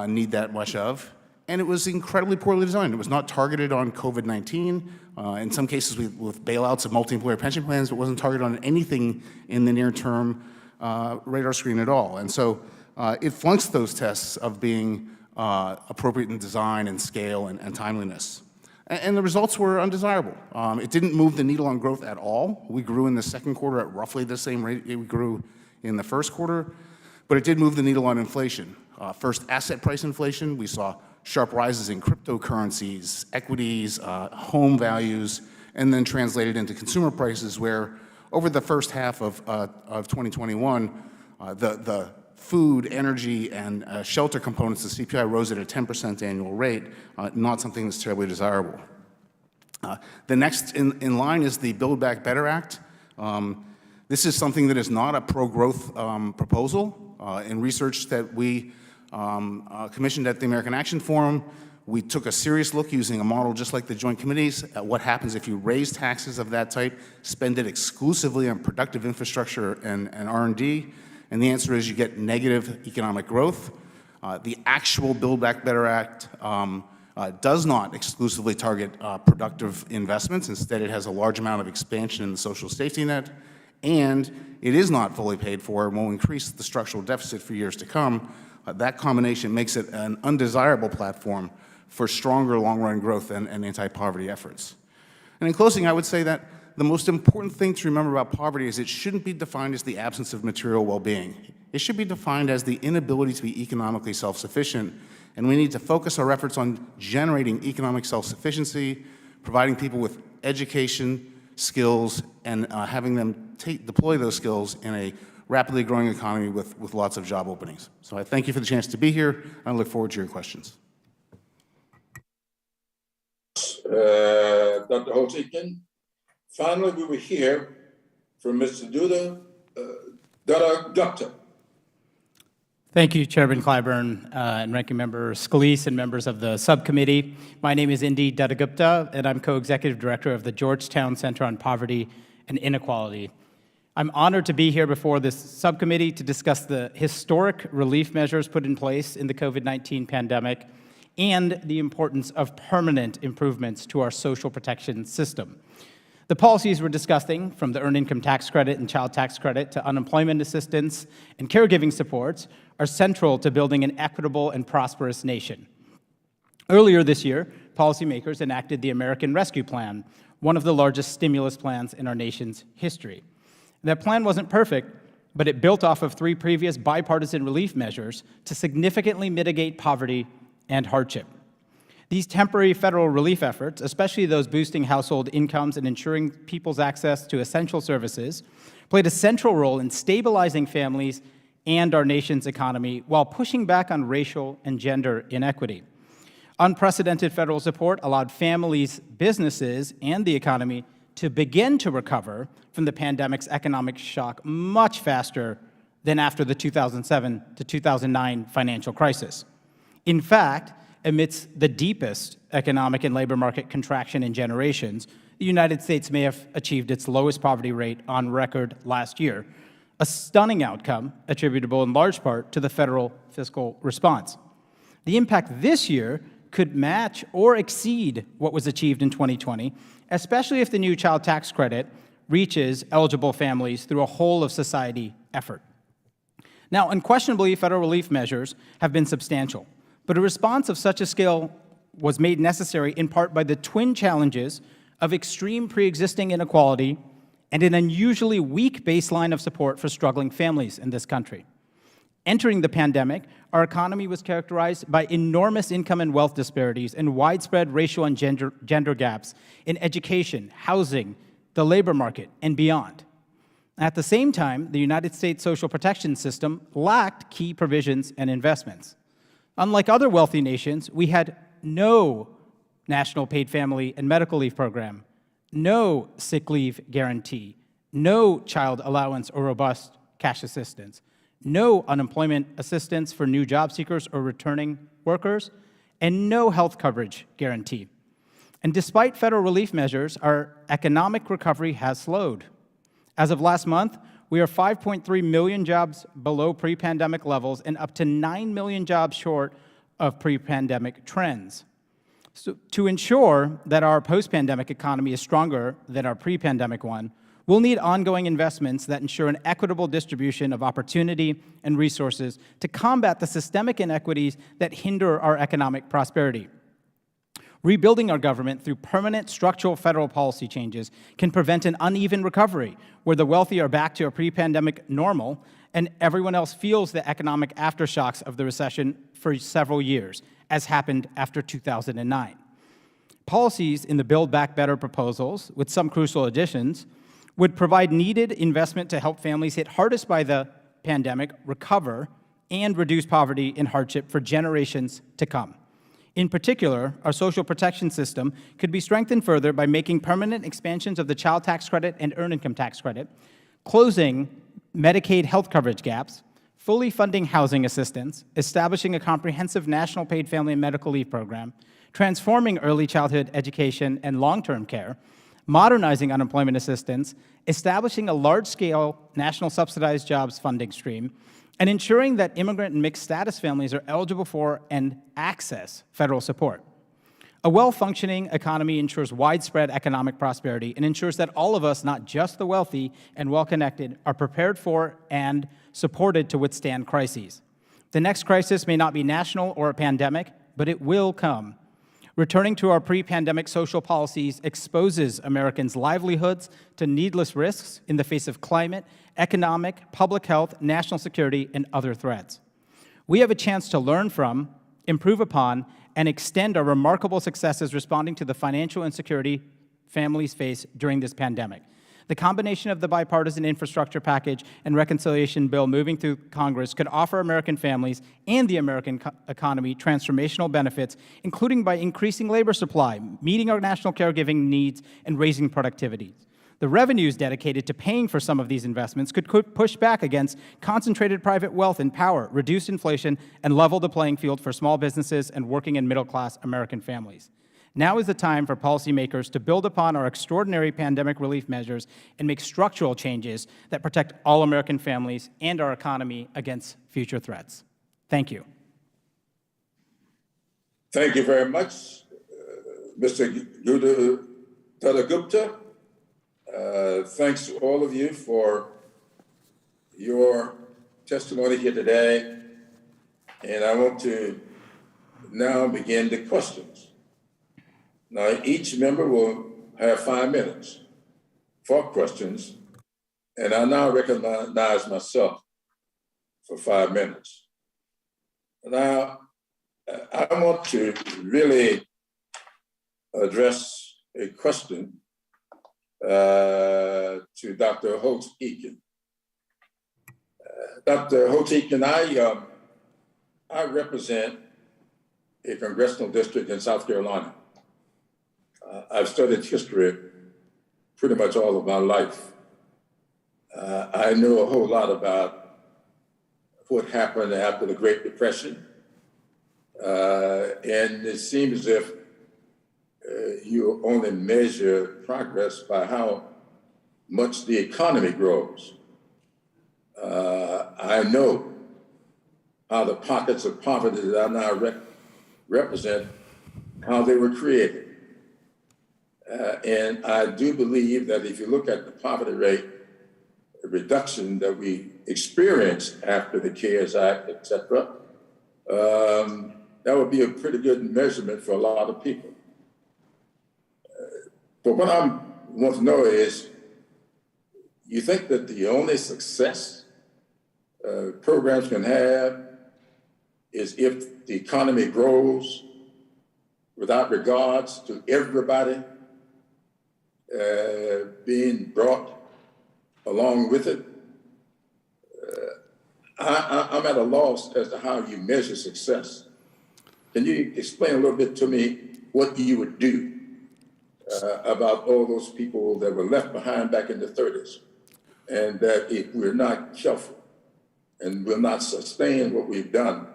G: need that much of. And it was incredibly poorly designed. It was not targeted on COVID-19. In some cases with bailouts of multi-employer pension plans, it wasn't targeted on anything in the near-term radar screen at all. And so it flunks those tests of being appropriate in design and scale and timeliness. And the results were undesirable. It didn't move the needle on growth at all. We grew in the second quarter at roughly the same rate we grew in the first quarter, but it did move the needle on inflation. First, asset price inflation. We saw sharp rises in cryptocurrencies, equities, home values, and then translated into consumer prices where over the first half of 2021, the food, energy, and shelter components of CPI rose at a 10% annual rate, not something that's terribly desirable. The next in line is the Build Back Better Act. This is something that is not a pro-growth proposal. In research that we commissioned at the American Action Forum, we took a serious look using a model just like the Joint Committees at what happens if you raise taxes of that type, spend it exclusively on productive infrastructure and R&D, and the answer is you get negative economic growth. The actual Build Back Better Act does not exclusively target productive investments. Instead, it has a large amount of expansion in the social safety net, and it is not fully paid for and will increase the structural deficit for years to come. That combination makes it an undesirable platform for stronger long-run growth and anti-poverty efforts. And in closing, I would say that the most important thing to remember about poverty is it shouldn't be defined as the absence of material well-being. It should be defined as the inability to be economically self-sufficient, and we need to focus our efforts on generating economic self-sufficiency, providing people with education, skills, and having them deploy those skills in a rapidly growing economy with lots of job openings. So I thank you for the chance to be here, and I look forward to your questions.
A: Dr. Holtikin. Finally, we will hear from Mr. Dutta Gupta.
H: Thank you, Chairman Clyburn and Ranking Member Scalise and members of the subcommittee. My name is Indy Dutta Gupta, and I'm co-executive director of the Georgetown Center on Poverty and Inequality. I'm honored to be here before this subcommittee to discuss the historic relief measures put in place in the COVID-19 pandemic and the importance of permanent improvements to our social protection system. The policies we're discussing, from the Earned Income Tax Credit and Child Tax Credit to unemployment assistance and caregiving supports, are central to building an equitable and prosperous nation. Earlier this year, policymakers enacted the American Rescue Plan, one of the largest stimulus plans in our nation's history. That plan wasn't perfect, but it built off of 3 previous bipartisan relief measures to significantly mitigate poverty and hardship. These temporary federal relief efforts, especially those boosting household incomes and ensuring people's access to essential services, played a central role in stabilizing families and our nation's economy while pushing back on racial and gender inequity. Unprecedented federal support allowed families, businesses, and the economy to begin to recover from the pandemic's economic shock much faster than after the 2007 to 2009 financial crisis. In fact, amidst the deepest economic and labor market contraction in generations, the United States may have achieved its lowest poverty rate on record last year, a stunning outcome attributable in large part to the federal fiscal response. The impact this year could match or exceed what was achieved in 2020, especially if the new child tax credit reaches eligible families through a whole-of-society effort. Now, unquestionably, federal relief measures have been substantial, but a response of such a scale was made necessary in part by the twin challenges of extreme pre-existing inequality and an unusually weak baseline of support for struggling families in this country. Entering the pandemic, our economy was characterized by enormous income and wealth disparities and widespread racial and gender gaps in education, housing, the labor market, and beyond. At the same time, the United States social protection system lacked key provisions and investments. Unlike other wealthy nations, we had no national paid family and medical leave program, no sick leave guarantee, no child allowance or robust cash assistance, no unemployment assistance for new job seekers or returning workers, and no health coverage guarantee. And despite federal relief measures, our economic recovery has slowed. As of last month, we are 5.3 million jobs below pre-pandemic levels and up to 9 million jobs short of pre-pandemic trends. So to ensure that our post-pandemic economy is stronger than our pre-pandemic one, we'll need ongoing investments that ensure an equitable distribution of opportunity and resources to combat the systemic inequities that hinder our economic prosperity. Rebuilding our government through permanent structural federal policy changes can prevent an uneven recovery where the wealthy are back to a pre-pandemic normal and everyone else feels the economic aftershocks of the recession for several years, as happened after 2009. Policies in the Build Back Better proposals, with some crucial additions, would provide needed investment to help families hit hardest by the pandemic recover and reduce poverty and hardship for generations to come. In particular, our social protection system could be strengthened further by making permanent expansions of the child tax credit and earned income tax credit, closing Medicaid health coverage gaps, fully funding housing assistance, establishing a comprehensive national paid family and medical leave program, transforming early childhood education and long-term care, modernizing unemployment assistance, establishing a large-scale national subsidized jobs funding stream, and ensuring that immigrant and mixed status families are eligible for and access federal support. A well-functioning economy ensures widespread economic prosperity and ensures that all of us, not just the wealthy and well-connected, are prepared for and supported to withstand crises. The next crisis may not be national or a pandemic, but it will come. Returning to our pre-pandemic social policies exposes Americans' livelihoods to needless risks in the face of climate, economic, public health, national security, and other threats. We have a chance to learn from, improve upon, and extend our remarkable successes responding to the financial insecurity families face during this pandemic. The combination of the bipartisan infrastructure package and reconciliation bill moving through Congress could offer American families and the American economy transformational benefits, including by increasing labor supply, meeting our national caregiving needs, and raising productivity. The revenues dedicated to paying for some of these investments could push back against concentrated private wealth and power, reduce inflation, and level the playing field for small businesses and working and middle-class American families. Now is the time for policymakers to build upon our extraordinary pandemic relief measures and make structural changes that protect all American families and our economy against future threats. Thank you.
A: Thank you very much, Mr. Gupta. Thanks to all of you for your testimony here today. And I want to now begin the questions. Now, each member will have 5 minutes for questions, and I now recognize myself for 5 minutes. Now, I want to really address a question to Dr. Holtz-Eakin. Dr. Holtz-Eakin, I represent a congressional district in South Carolina. I've studied history pretty much all of my life. I know a whole lot about what happened after the Great Depression. And it seems as if you only measure progress by how much the economy grows. I know how the pockets of poverty that I now represent, how they were created. And I do believe that if you look at the poverty rate reduction that we experienced after the CARES Act, et cetera, that would be a pretty good measurement for a lot of people. But what I want to know is, you think that the only success programs can have is if the economy grows without regards to everybody being brought along with it? I'm at a loss as to how you measure success. Can you explain a little bit to me what you would do about all those people that were left behind back in the 30s? And that if we're not careful and will not sustain what we've done,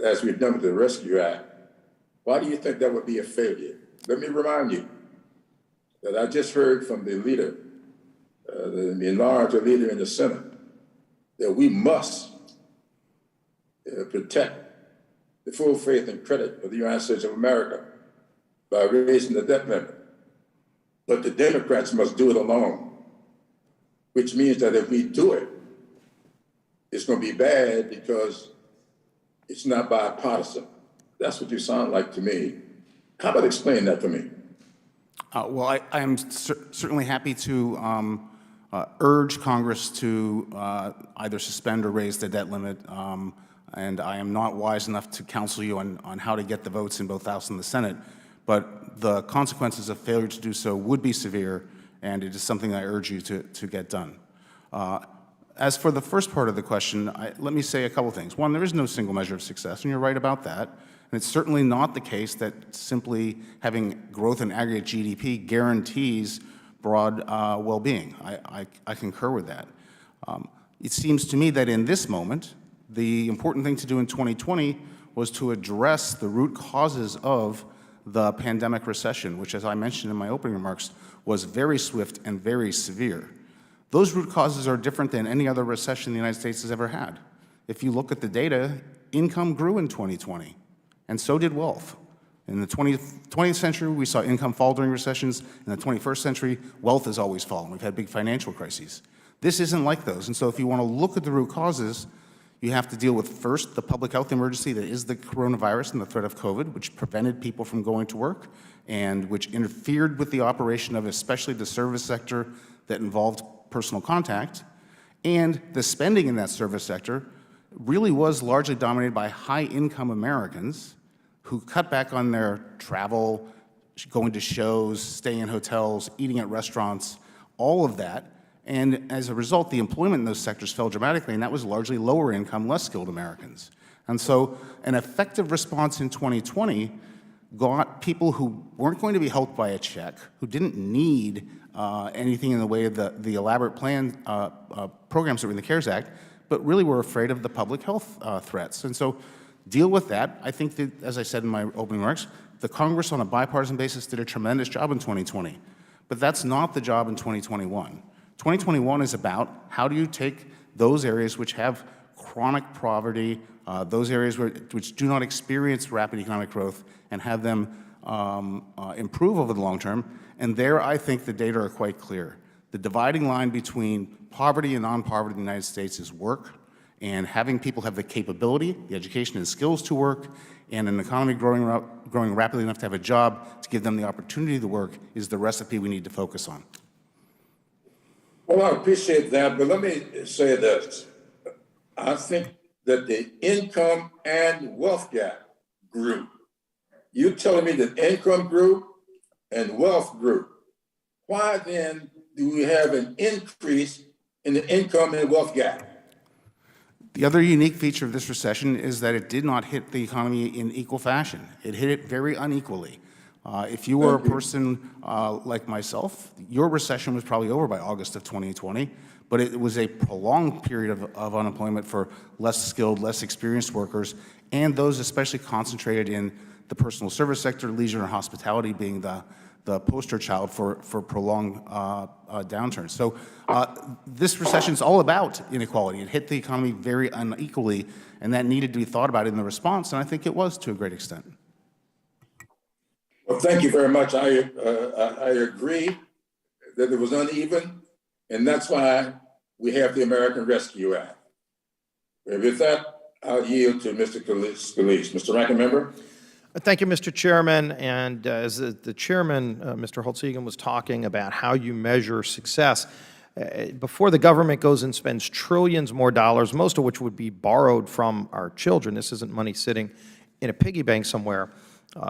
A: as we've done with the Rescue Act, why do you think that would be a failure? Let me remind you that I just heard from the leader, the enlarged leader in the Senate, that we must protect the full faith and credit of the United States of America by raising the debt limit. But the Democrats must do it alone, which means that if we do it, it's going to be bad because it's not bipartisan. That's what you sound like to me. How about explain that to me?
G: Well, I am certainly happy to urge Congress to either suspend or raise the debt limit. And I am not wise enough to counsel you on how to get the votes in both the House and the Senate. But the consequences of failure to do so would be severe, and it is something I urge you to get done. As for the first part of the question, let me say a couple things. One, there is no single measure of success, and you're right about that. And it's certainly not the case that simply having growth in aggregate GDP guarantees broad well-being. I concur with that. It seems to me that in this moment, the important thing to do in 2020 was to address the root causes of the pandemic recession, which, as I mentioned in my opening remarks, was very swift and very severe. Those root causes are different than any other recession the United States has ever had. If you look at the data, income grew in 2020, and so did wealth. In the 20th century, we saw income fall during recessions. In the 21st century, wealth has always fallen. We've had big financial crises. This isn't like those, and so if you want to look at the root causes, You have to deal with, first, the public health emergency that is the coronavirus and the threat of COVID, which prevented people from going to work and which interfered with the operation of especially the service sector that involved personal contact. And the spending in that service sector really was largely dominated by high-income Americans who cut back on their travel, going to shows, staying in hotels, eating at restaurants, all of that. And as a result, the employment in those sectors fell dramatically, and that was largely lower income, less skilled Americans. And so an effective response in 2020 got people who weren't going to be helped by a check, who didn't need anything in the way of the elaborate plan programs that were in the CARES Act, but really were afraid of the public health threats. And so deal with that. I think that, as I said in my opening remarks, the Congress on a bipartisan basis did a tremendous job in 2020, but that's not the job in 2021. 2021 is about how do you take those areas which have chronic poverty, those areas which do not experience rapid economic growth, and have them improve over the long term. And there, I think the data are quite clear. The dividing line between poverty and non-poverty in the United States is work, and having people have the capability, the education and skills to work, and an economy growing rapidly enough to have a job to give them the opportunity to work is the recipe we need to focus on.
A: Well, I appreciate that, but let me say this. I think that the income and wealth gap grew. You're telling me that income grew and wealth grew. Why then do we have an increase in the income and wealth gap?
G: The other unique feature of this recession is that it did not hit the economy in equal fashion. It hit it very unequally. If you were a person like myself, your recession was probably over by August of 2020, but it was a prolonged period of unemployment for less skilled, less experienced workers, and those especially concentrated in the personal service sector, leisure and hospitality being the poster child for prolonged downturns. So this recession is all about inequality. It hit the economy very unequally, and that needed to be thought about in the response, and I think it was to a great extent.
A: Well, thank you very much. I agree that it was uneven, and that's why we have the American Rescue Act. And with that, I'll yield to Mr. Scalise. Mr. Ranking Member.
B: Thank you, Mr. Chairman. And as the chairman, Mr. Holtz-Egan, was talking about how you measure success, before the government goes and spends trillions more dollars, most of which would be borrowed from our children, this isn't money sitting in a piggy bank somewhere.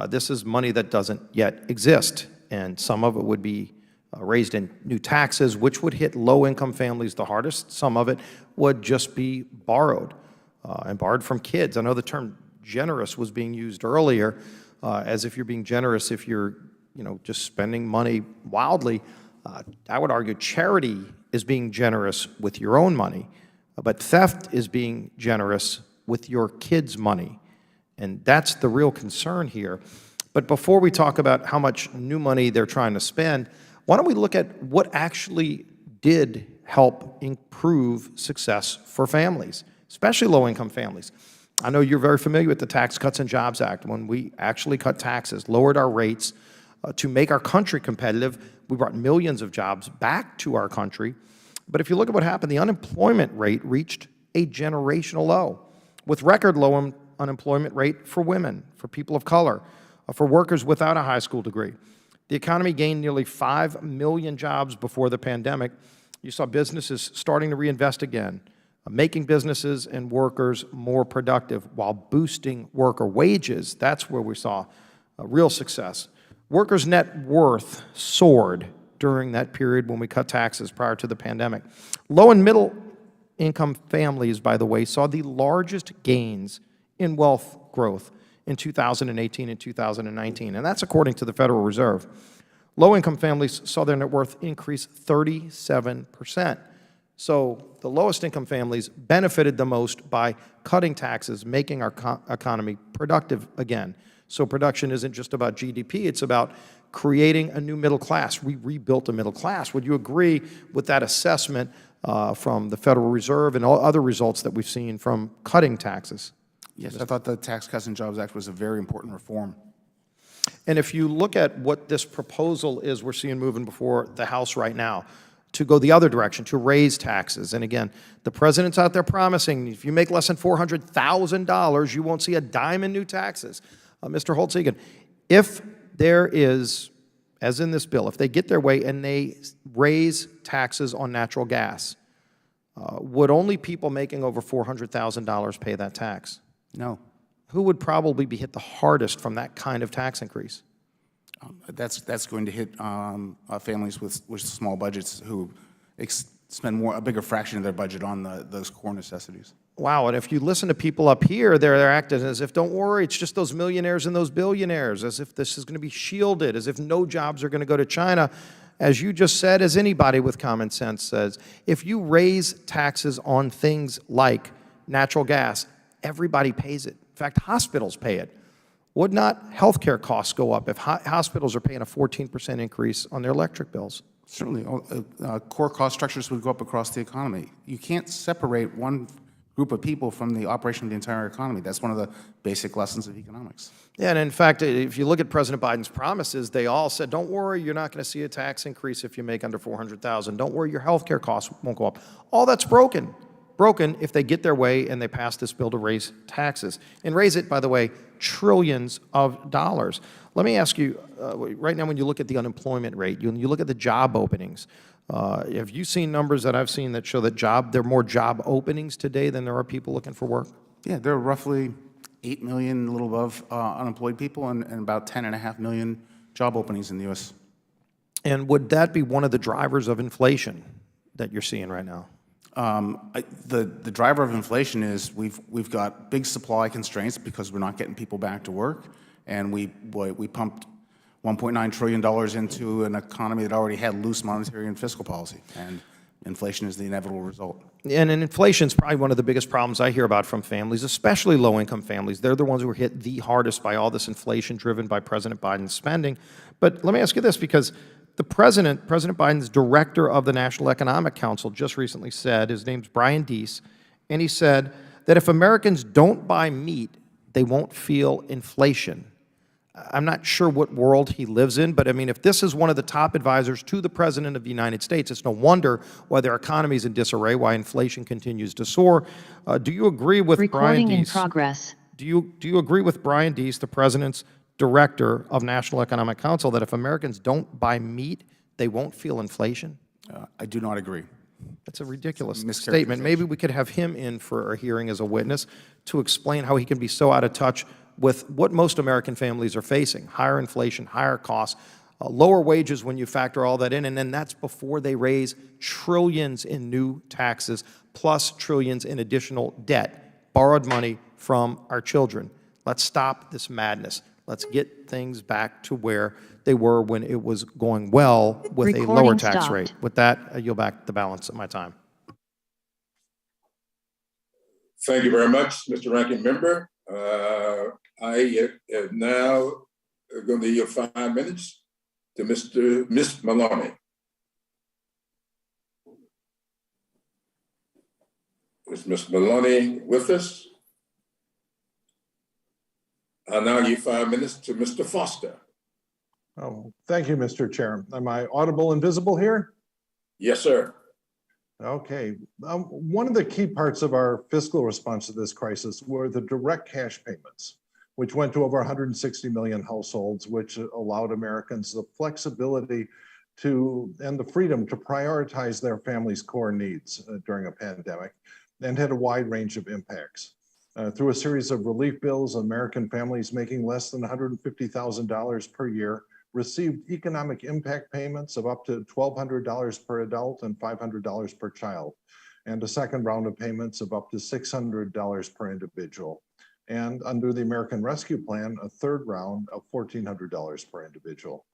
B: This is money that doesn't yet exist, and some of it would be raised in new taxes, which would hit low-income families the hardest. Some of it would just be borrowed, and borrowed from kids. I know the term generous was being used earlier, as if you're being generous if you're, just spending money wildly. I would argue charity is being generous with your own money, but theft is being generous with your kids' money. And that's the real concern here. But before we talk about how much new money they're trying to spend, why don't we look at what actually did help improve success for families, especially low-income families. I know you're very familiar with the Tax Cuts and Jobs Act. When we actually cut taxes, lowered our rates to make our country competitive, we brought millions of jobs back to our country. But if you look at what happened, the unemployment rate reached a generational low, with record low unemployment rate for women, for people of color, for workers without a high school degree. The economy gained nearly 5 million jobs before the pandemic. You saw businesses starting to reinvest again, making businesses and workers more productive while boosting worker wages. That's where we saw real success. Workers' net worth soared during that period when we cut taxes prior to the pandemic. Low and middle income families, by the way, saw the largest gains in wealth growth in 2018 and 2019, and that's according to the Federal Reserve. Low-income families saw their net worth increase 37%. So the lowest income families benefited the most by cutting taxes, making our economy productive again. So production isn't just about GDP, it's about creating a new middle class. We rebuilt a middle class. Would you agree with that assessment from the Federal Reserve and all other results that we've seen from cutting taxes?
G: Yes, I thought the Tax Cuts and Jobs Act was a very important reform.
B: And if you look at what this proposal is we're seeing moving before the House right now, to go the other direction, to raise taxes. And again, the president's out there promising if you make less than $400,000, you won't see a dime in new taxes. Mr. Holtz-Egan, if there is, as in this bill, if they get their way and they raise taxes on natural gas, would only people making over $400,000 pay that tax?
G: No.
B: Who would probably be hit the hardest from that kind of tax increase?
G: That's going to hit families with small budgets who spend a bigger fraction of their budget on those core necessities.
B: Wow, and if you listen to people up here, they're acting as if, don't worry, it's just those millionaires and those billionaires, as if this is going to be shielded, as if no jobs are going to go to China. As you just said, as anybody with common sense says, if you raise taxes on things like natural gas, everybody pays it. In fact, hospitals pay it. Would not healthcare costs go up if hospitals are paying a 14% increase on their electric bills?
G: Certainly, core cost structures would go up across the economy. You can't separate one group of people from the operation of the entire economy. That's one of the basic lessons of economics.
B: Yeah, and in fact, if you look at President Biden's promises, they all said, don't worry, you're not going to see a tax increase if you make under $400,000. Don't worry, your health care costs won't go up. All that's broken if they get their way and they pass this bill to raise taxes. And raise it, by the way, trillions of dollars. Let me ask you, right now when you look at the unemployment rate, when you look at the job openings, have you seen numbers that I've seen that show that there are more job openings today than there are people looking for work?
G: Yeah, there are roughly 8 million, a little above, unemployed people and about 10.5 million job openings in the U.S.
B: And would that be one of the drivers of inflation that you're seeing right now?
G: The driver of inflation is we've got big supply constraints because we're not getting people back to work, and we pumped $1.9 trillion into an economy that already had loose monetary and fiscal policy, and inflation is the inevitable result.
B: And inflation is probably one of the biggest problems I hear about from families, especially low-income families. They're the ones who are hit the hardest by all this inflation driven by President Biden's spending. But let me ask you this, because the President Biden's director of the National Economic Council just recently said, his name's Brian Deese, and he said that if Americans don't buy meat, they won't feel inflation. I'm not sure what world he lives in, but I mean, if this is one of the top advisors to the President of the United States, it's no wonder why their economy is in disarray, why inflation continues to soar. Do you agree with Brian Deese?
I: Recording in progress.
B: Do you agree with Brian Deese, the President's director of National Economic Council, that if Americans don't buy meat, they won't feel inflation?
G: I do not agree.
B: That's a ridiculous statement. Maybe we could have him in for a hearing as a witness to explain how he can be so out of touch with what most American families are facing: higher inflation, higher costs, lower wages when you factor all that in, and then that's before they raise trillions in new taxes, plus trillions in additional debt, borrowed money from our children. Let's stop this madness. Let's get things back to where they were when it was going well with a lower tax rate. With that, I yield back the balance of my time.
A: Thank you very much, Mr. Ranking Member. I am now going to yield 5 minutes to Ms. Maloney. Is Ms. Maloney with us? I now give 5 minutes to Mr. Foster.
E: Oh, thank you, Mr. Chair. Am I audible and visible here?
A: Yes, sir.
E: Okay. One of the key parts of our fiscal response to this crisis were the direct cash payments, which went to over 160 million households, which allowed Americans the flexibility and the freedom to prioritize their family's core needs during a pandemic, and had a wide range of impacts. Through a series of relief bills, American families making less than $150,000 per year received economic impact payments of up to $1,200 per adult and $500 per child, and a second round of payments of up to $600 per individual. And under the American Rescue Plan, a third round of $1,400 per individual.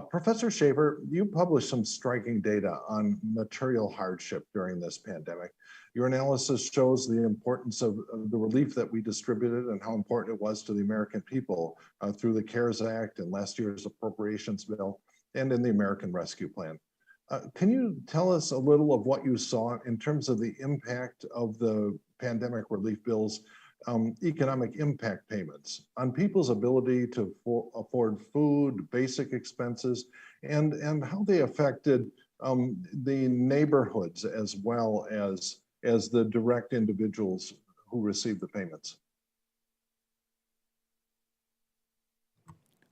E: Professor Schaefer, you published some striking data on material hardship during this pandemic. Your analysis shows the importance of the relief that we distributed and how important it was to the American people through the CARES Act and last year's appropriations bill and in the American Rescue Plan. Can you tell us a little of what you saw in terms of the impact of the pandemic relief bills, economic impact payments on people's ability to afford food, basic expenses, and how they affected the neighborhoods as well as the direct individuals who receive the payments?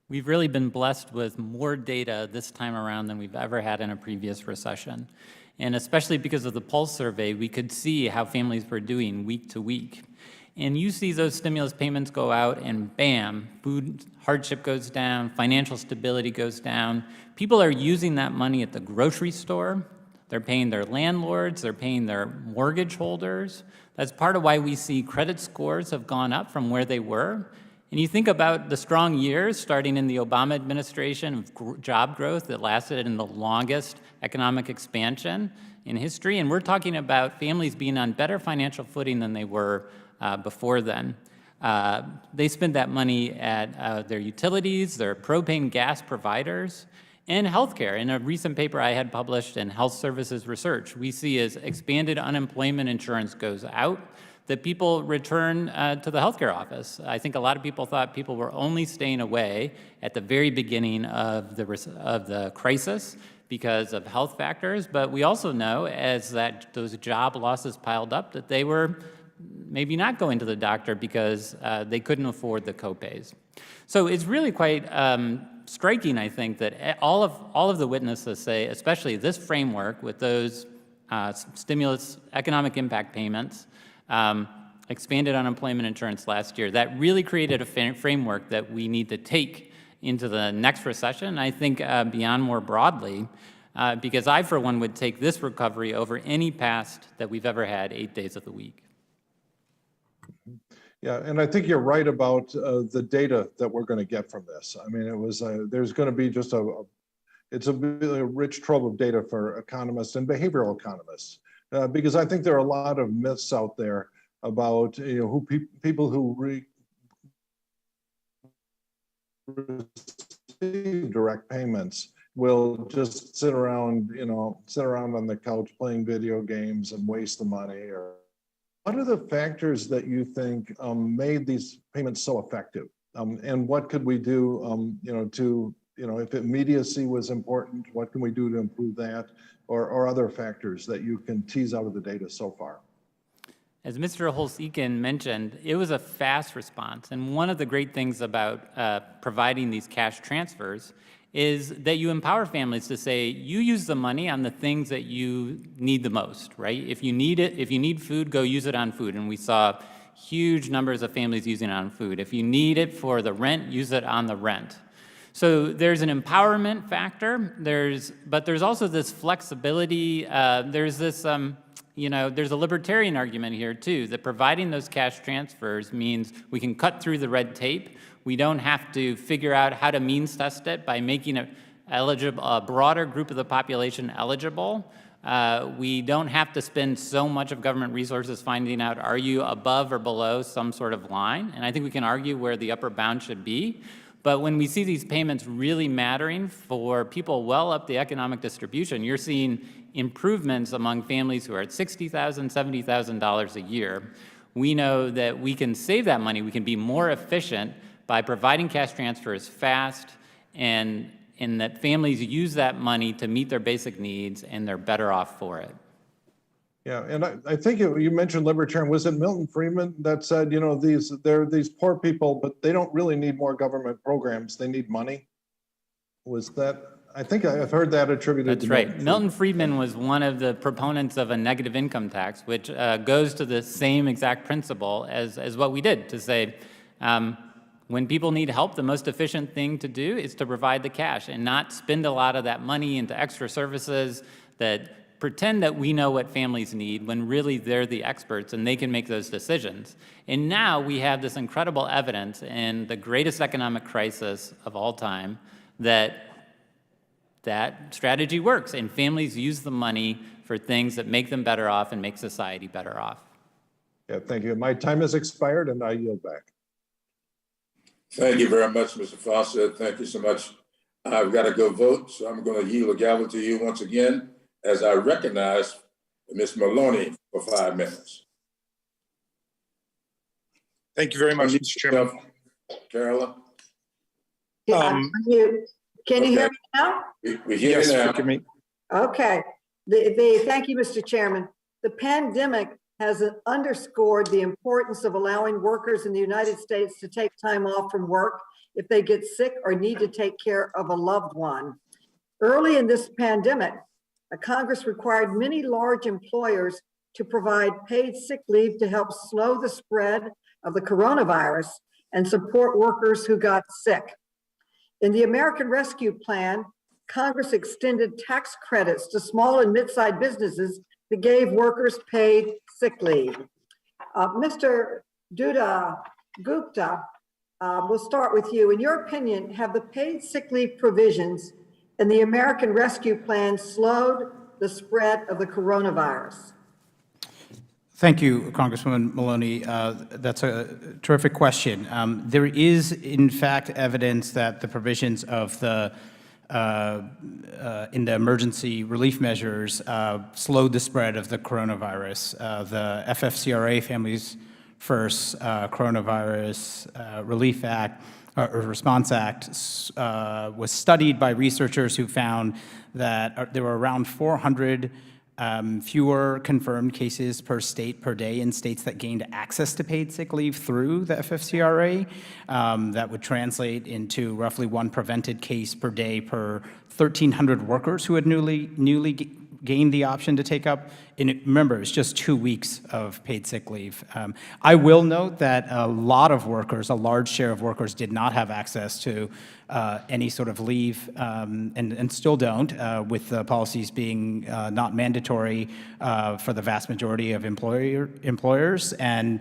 F: We've really been blessed with more data this time around than we've ever had in a previous recession. And especially because of the Pulse survey, we could see how families were doing week to week. And you see those stimulus payments go out and bam, food hardship goes down, financial stability goes down. People are using that money at the grocery store. They're paying their landlords, they're paying their mortgage holders. That's part of why we see credit scores have gone up from where they were. And you think about the strong years starting in the Obama administration of job growth that lasted in the longest economic expansion in history. And we're talking about families being on better financial footing than they were before then. They spend that money at their utilities, their propane gas providers, and healthcare. In a recent paper I had published in Health Services Research, we see as expanded unemployment insurance goes out, that people return to the healthcare office. I think a lot of people thought people were only staying away at the very beginning of the crisis because of health factors, but we also know as those job losses piled up that they were maybe not going to the doctor because they couldn't afford the copays. So it's really quite striking, I think, that all of the witnesses say, especially this framework with those stimulus economic impact payments, expanded unemployment insurance last year, that really created a framework that we need to take into the next recession, I think beyond more broadly, because I, for one, would take this recovery over any past that we've ever had 8 days of the week.
E: Yeah, and I think you're right about the data that we're going to get from this. I mean, there's going to be just it's a really rich trove of data for economists and behavioral economists. Because I think there are a lot of myths out there about people who receive direct payments will just sit around on the couch playing video games and waste the money. Or what are the factors that you think made these payments so effective? And what could we do, if immediacy was important, what can we do to improve that? Or other factors that you can tease out of the data so far?
F: As Mr. Holz-Eakin mentioned, it was a fast response. And one of the great things about providing these cash transfers is that you empower families to say, you use the money on the things that you need the most, right? If you need food, go use it on food. And we saw huge numbers of families using it on food. If you need it for the rent, use it on the rent. So there's an empowerment factor, but there's also this flexibility, there's a libertarian argument here too, that providing those cash transfers means we can cut through the red tape. We don't have to figure out how to means test it by making it eligible, a broader group of the population eligible. We don't have to spend so much of government resources finding out, are you above or below some sort of line? And I think we can argue where the upper bound should be. But when we see these payments really mattering for people well up the economic distribution, you're seeing improvements among families who are at $60,000, $70,000 a year. We know that we can save that money, we can be more efficient by providing cash transfers fast, and that families use that money to meet their basic needs, and they're better off for it.
E: Yeah, and I think you mentioned libertarian. Was it Milton Friedman that said, they're these poor people, but they don't really need more government programs. They need money. Was that? I think I've heard that attributed to
F: That's right. Milton Friedman was one of the proponents of a negative income tax, which goes to the same exact principle as what we did, to say, when people need help, the most efficient thing to do is to provide the cash and not spend a lot of that money into extra services that pretend that we know what families need when really they're the experts and they can make those decisions. And now we have this incredible evidence in the greatest economic crisis of all time that strategy works, and families use the money for things that make them better off and make society better off.
E: Yeah, thank you. My time has expired and I yield back.
A: Thank you very much, Mr. Foster. Thank you so much. I've got to go vote, so I'm going to yield the gavel to you once again as I recognize Ms. Maloney for 5 minutes.
I: Thank you very much, Mr. Chairman.
A: Carolyn?
J: Can you hear me now?
A: We hear you now.
J: Okay. Thank you, Mr. Chairman. The pandemic has underscored the importance of allowing workers in the United States to take time off from work if they get sick or need to take care of a loved one. Early in this pandemic, Congress required many large employers to provide paid sick leave to help slow the spread of the coronavirus and support workers who got sick. In the American Rescue Plan, Congress extended tax credits to small and mid-sized businesses that gave workers paid sick leave. Mr. Duda Gupta, we'll start with you. In your opinion, have the paid sick leave provisions in the American Rescue Plan slowed the spread of the coronavirus?
H: Thank you, Congresswoman Maloney. That's a terrific question. There is, in fact, evidence that the provisions of the in the emergency relief measures slowed the spread of the coronavirus. The FFCRA, Families First Coronavirus Relief Act, or Response Act, was studied by researchers who found that there were around 400 fewer confirmed cases per state per day in states that gained access to paid sick leave through the FFCRA. That would translate into roughly one prevented case per day per 1,300 workers who had newly gained the option to take up. And remember, it's just 2 weeks of paid sick leave. I will note that a lot of workers, a large share of workers, did not have access to any sort of leave, and still don't, with the policies being not mandatory for the vast majority of employers, and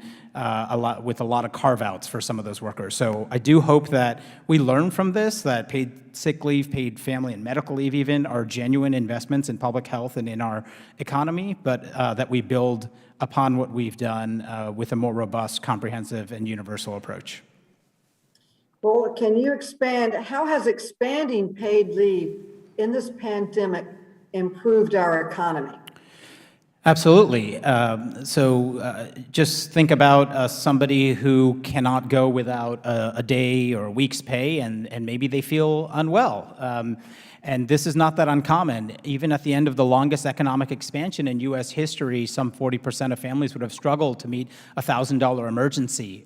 H: with a lot of carve-outs for some of those workers. So I do hope that we learn from this, that paid sick leave, paid family and medical leave even, are genuine investments in public health and in our economy, but that we build upon what we've done with a more robust, comprehensive, and universal approach.
J: Well, can you expand, how has expanding paid leave in this pandemic improved our economy?
H: Absolutely. Just think about somebody who cannot go without a day or a week's pay, and maybe they feel unwell. And this is not that uncommon. Even at the end of the longest economic expansion in U.S. history, some 40% of families would have struggled to meet a $1,000 emergency.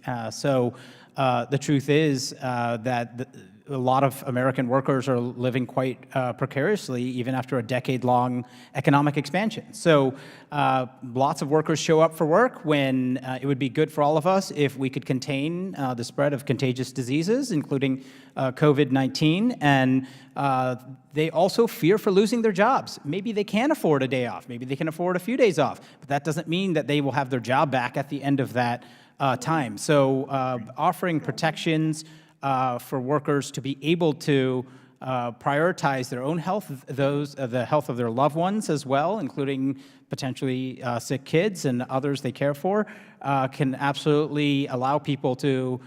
H: The truth is that a lot of American workers are living quite precariously, even after a decade-long economic expansion. So lots of workers show up for work when it would be good for all of us if we could contain the spread of contagious diseases, including COVID-19. And they also fear for losing their jobs. Maybe they can afford a day off. Maybe they can afford a few days off. But that doesn't mean that they will have their job back at the end of that time. So offering protections for workers to be able to prioritize their own health, the health of their loved ones as well, including potentially sick kids and others they care for, can absolutely allow people to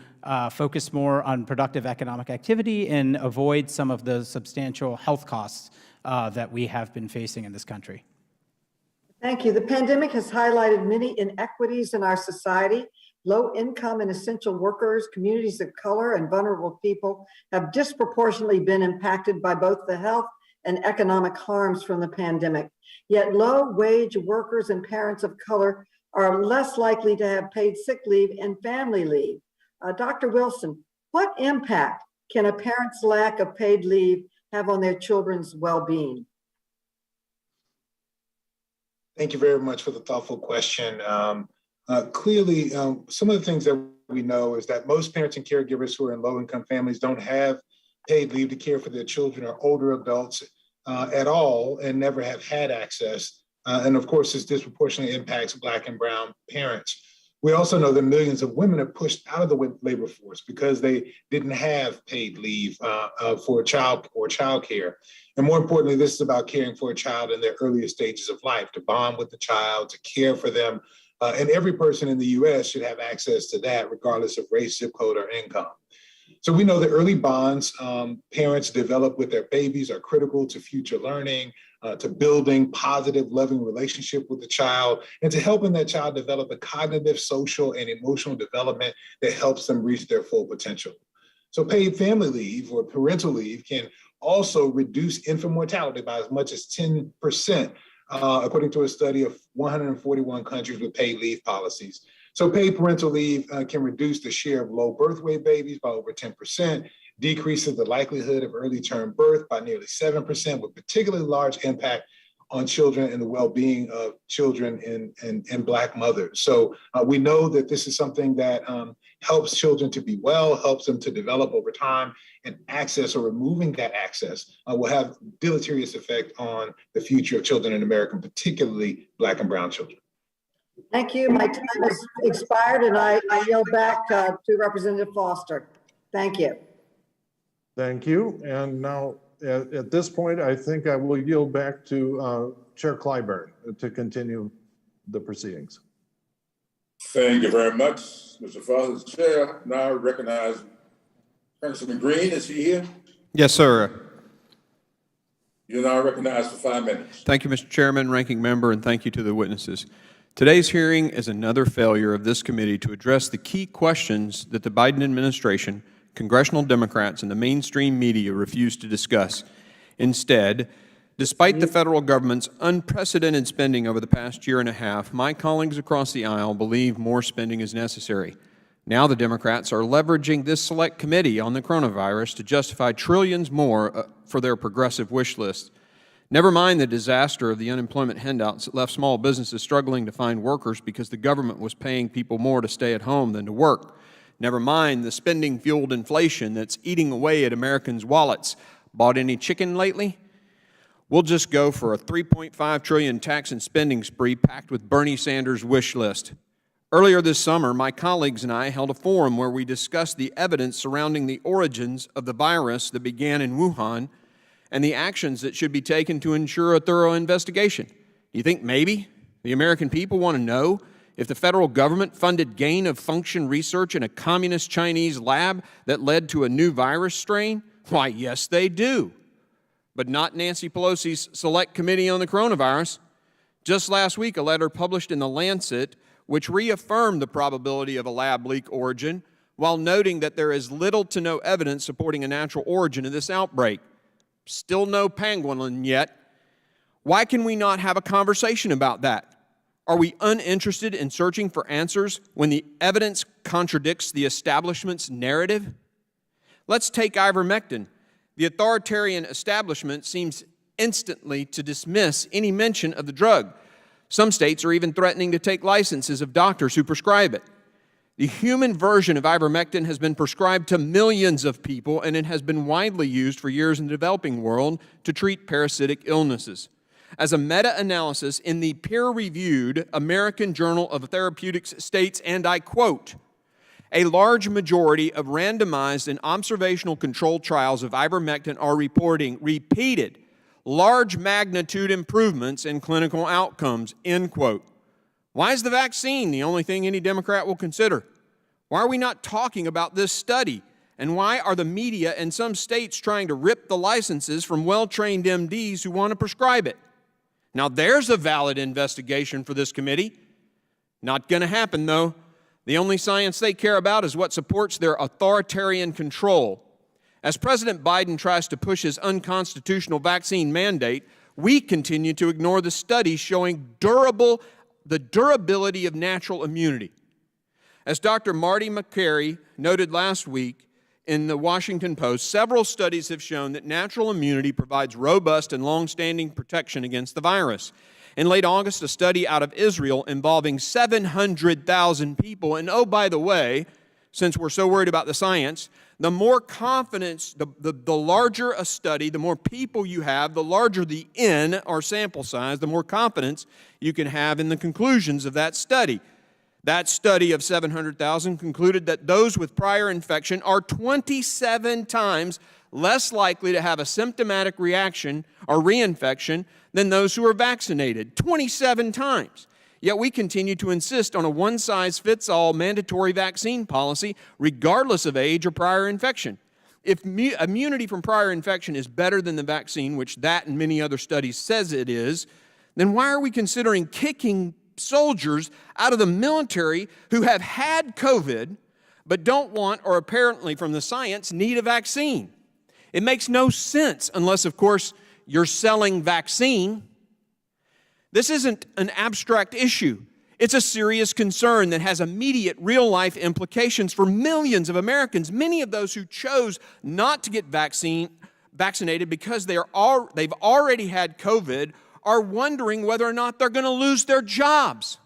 H: focus more on productive economic activity and avoid some of the substantial health costs that we have been facing in this country.
J: Thank you. The pandemic has highlighted many inequities in our society. Low income and essential workers, communities of color, and vulnerable people have disproportionately been impacted by both the health and economic harms from the pandemic. Yet low wage workers and parents of color are less likely to have paid sick leave and family leave. Dr. Wilson, what impact can a parent's lack of paid leave have on their children's well-being?
D: Thank you very much for the thoughtful question. Clearly, some of the things that we know is that most parents and caregivers who are in low-income families don't have paid leave to care for their children or older adults at all, and never have had access. And of course, this disproportionately impacts Black and Brown parents. We also know that millions of women are pushed out of the labor force because they didn't have paid leave for child care. And more importantly, this is about caring for a child in their earliest stages of life, to bond with the child, to care for them. And every person in the US should have access to that, regardless of race, zip code, or income. So we know the early bonds parents develop with their babies are critical to future learning, to building positive, loving relationship with the child, and to helping that child develop a cognitive, social, and emotional development that helps them reach their full potential. So paid family leave or parental leave can also reduce infant mortality by as much as 10%, according to a study of 141 countries with paid leave policies. So paid parental leave can reduce the share of low birth weight babies by over 10%, decreases the likelihood of early term birth by nearly 7%, with particularly large impact on children and the well-being of children and Black mothers. So we know that this is something that helps children to be well, helps them to develop over time, and access or removing that access will have deleterious effect on the future of children in America, particularly Black and brown children.
J: Thank you. My time has expired, and I yield back to Representative Foster. Thank you.
E: Thank you. And now, at this point, I think I will yield back to Chair Clyburn to continue the proceedings.
A: Thank you very much, Mr. Foster. Chair, now I recognize Councilman Green. Is he here?
K: Yes, sir.
A: You're now recognized for 5 minutes.
K: Thank you, Mr. Chairman, Ranking Member, and thank you to the witnesses. Today's hearing is another failure of this committee to address the key questions that the Biden administration, congressional Democrats, and the mainstream media refuse to discuss. Instead, despite the federal government's unprecedented spending over the past year and a half, my colleagues across the aisle believe more spending is necessary. Now the Democrats are leveraging this select committee on the coronavirus to justify trillions more for their progressive wish list. Never mind the disaster of the unemployment handouts that left small businesses struggling to find workers because the government was paying people more to stay at home than to work. Never mind the spending-fueled inflation that's eating away at Americans' wallets. Bought any chicken lately? We'll just go for a $3.5 trillion tax and spending spree packed with Bernie Sanders' wish list. Earlier this summer, my colleagues and I held a forum where we discussed the evidence surrounding the origins of the virus that began in Wuhan and the actions that should be taken to ensure a thorough investigation. Do you think maybe the American people want to know if the federal government funded gain-of-function research in a communist Chinese lab that led to a new virus strain? Why, yes, they do. But not Nancy Pelosi's Select Committee on the Coronavirus. Just last week, a letter published in The Lancet, which reaffirmed the probability of a lab leak origin, while noting that there is little to no evidence supporting a natural origin of this outbreak. Still no pangolin yet. Why can we not have a conversation about that? Are we uninterested in searching for answers when the evidence contradicts the establishment's narrative? Let's take ivermectin. The authoritarian establishment seems instantly to dismiss any mention of the drug. Some states are even threatening to take licenses of doctors who prescribe it. The human version of ivermectin has been prescribed to millions of people, and it has been widely used for years in the developing world to treat parasitic illnesses. As a meta-analysis in the peer-reviewed American Journal of Therapeutics states, and I quote, "A large majority of randomized and observational controlled trials of ivermectin are reporting repeated, large magnitude improvements in clinical outcomes," end quote. Why is the vaccine the only thing any Democrat will consider? Why are we not talking about this study? And why are the media in some states trying to rip the licenses from well-trained MDs who want to prescribe it? Now there's a valid investigation for this committee. Not going to happen, though. The only science they care about is what supports their authoritarian control. As President Biden tries to push his unconstitutional vaccine mandate, we continue to ignore the studies showing the durability of natural immunity. As Dr. Marty McCary noted last week in the Washington Post, several studies have shown that natural immunity provides robust and long-standing protection against the virus. In late August, a study out of Israel involving 700,000 people, and oh, by the way, since we're so worried about the science, the more confidence, the larger a study, the more people you have, the larger the N, or sample size, the more confidence you can have in the conclusions of that study. That study of 700,000 concluded that those with prior infection are 27 times less likely to have a symptomatic reaction or reinfection than those who are vaccinated. 27 times. Yet we continue to insist on a one-size-fits-all mandatory vaccine policy regardless of age or prior infection. If immunity from prior infection is better than the vaccine, which that and many other studies says it is, then why are we considering kicking soldiers out of the military who have had COVID but don't want or apparently from the science need a vaccine? It makes no sense unless, of course, you're selling vaccine. This isn't an abstract issue. It's a serious concern that has immediate real-life implications for millions of Americans, many of those who chose not to get vaccinated because they've already had COVID are wondering whether or not they're going to lose their jobs.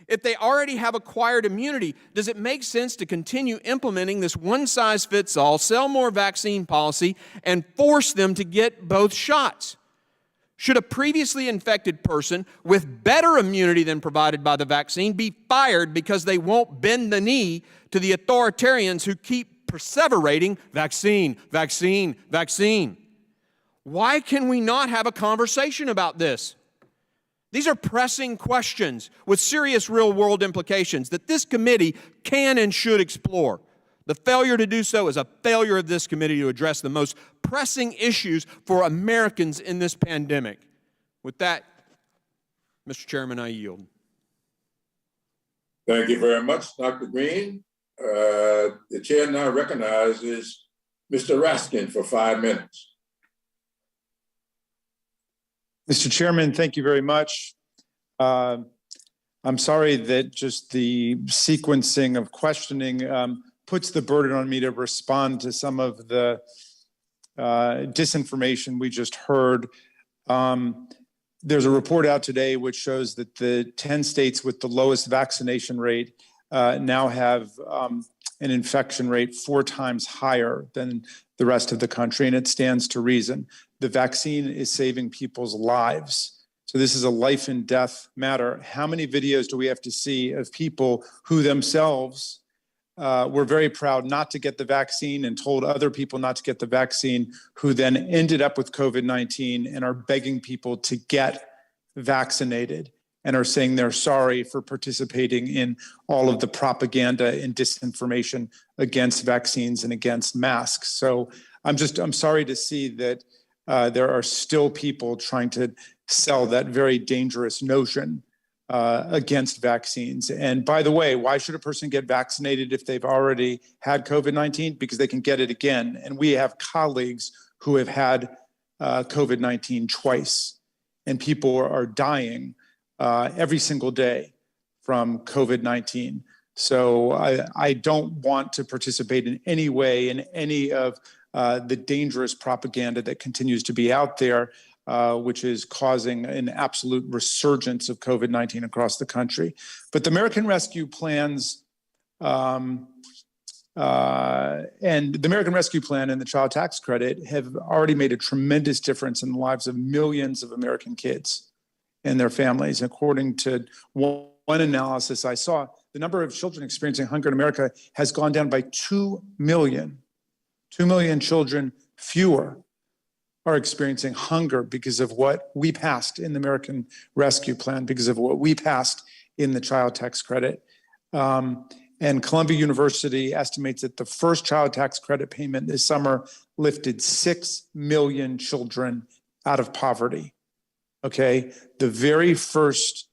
K: If they already have acquired immunity, does it make sense to continue implementing this one-size-fits-all, sell more vaccine policy and force them to get both shots? Should a previously infected person with better immunity than provided by the vaccine be fired because they won't bend the knee to the authoritarians who keep perseverating vaccine, vaccine, vaccine? Why can we not have a conversation about this? These are pressing questions with serious real-world implications that this committee can and should explore. The failure to do so is a failure of this committee to address the most pressing issues for Americans in this pandemic. With that, Mr. Chairman, I yield.
A: Thank you very much, Dr. Green. The chair now recognizes Mr. Raskin for 5 minutes.
L: Mr. Chairman, thank you very much. I'm sorry that just the sequencing of questioning puts the burden on me to respond to some of the disinformation we just heard. There's a report out today which shows that the 10 states with the lowest vaccination rate now have an infection rate 4 times higher than the rest of the country, and it stands to reason. The vaccine is saving people's lives. So this is a life and death matter. How many videos do we have to see of people who themselves were very proud not to get the vaccine and told other people not to get the vaccine, who then ended up with COVID-19 and are begging people to get vaccinated and are saying they're sorry for participating in all of the propaganda and disinformation against vaccines and against masks. So I'm sorry to see that there are still people trying to sell that very dangerous notion against vaccines. And by the way, why should a person get vaccinated if they've already had COVID-19? Because they can get it again. And we have colleagues who have had COVID-19 twice, and people are dying every single day from COVID-19. So I don't want to participate in any way in any of the dangerous propaganda that continues to be out there, which is causing an absolute resurgence of COVID-19 across the country. But the American Rescue Plans and the American Rescue Plan and the Child Tax Credit have already made a tremendous difference in the lives of millions of American kids and their families. According to one analysis I saw, the number of children experiencing hunger in America has gone down by 2 million. 2 million children fewer are experiencing hunger because of what we passed in the American Rescue Plan, because of what we passed in the Child Tax Credit. And Columbia University estimates that the first Child Tax Credit payment this summer lifted 6 million children out of poverty. Okay, the very first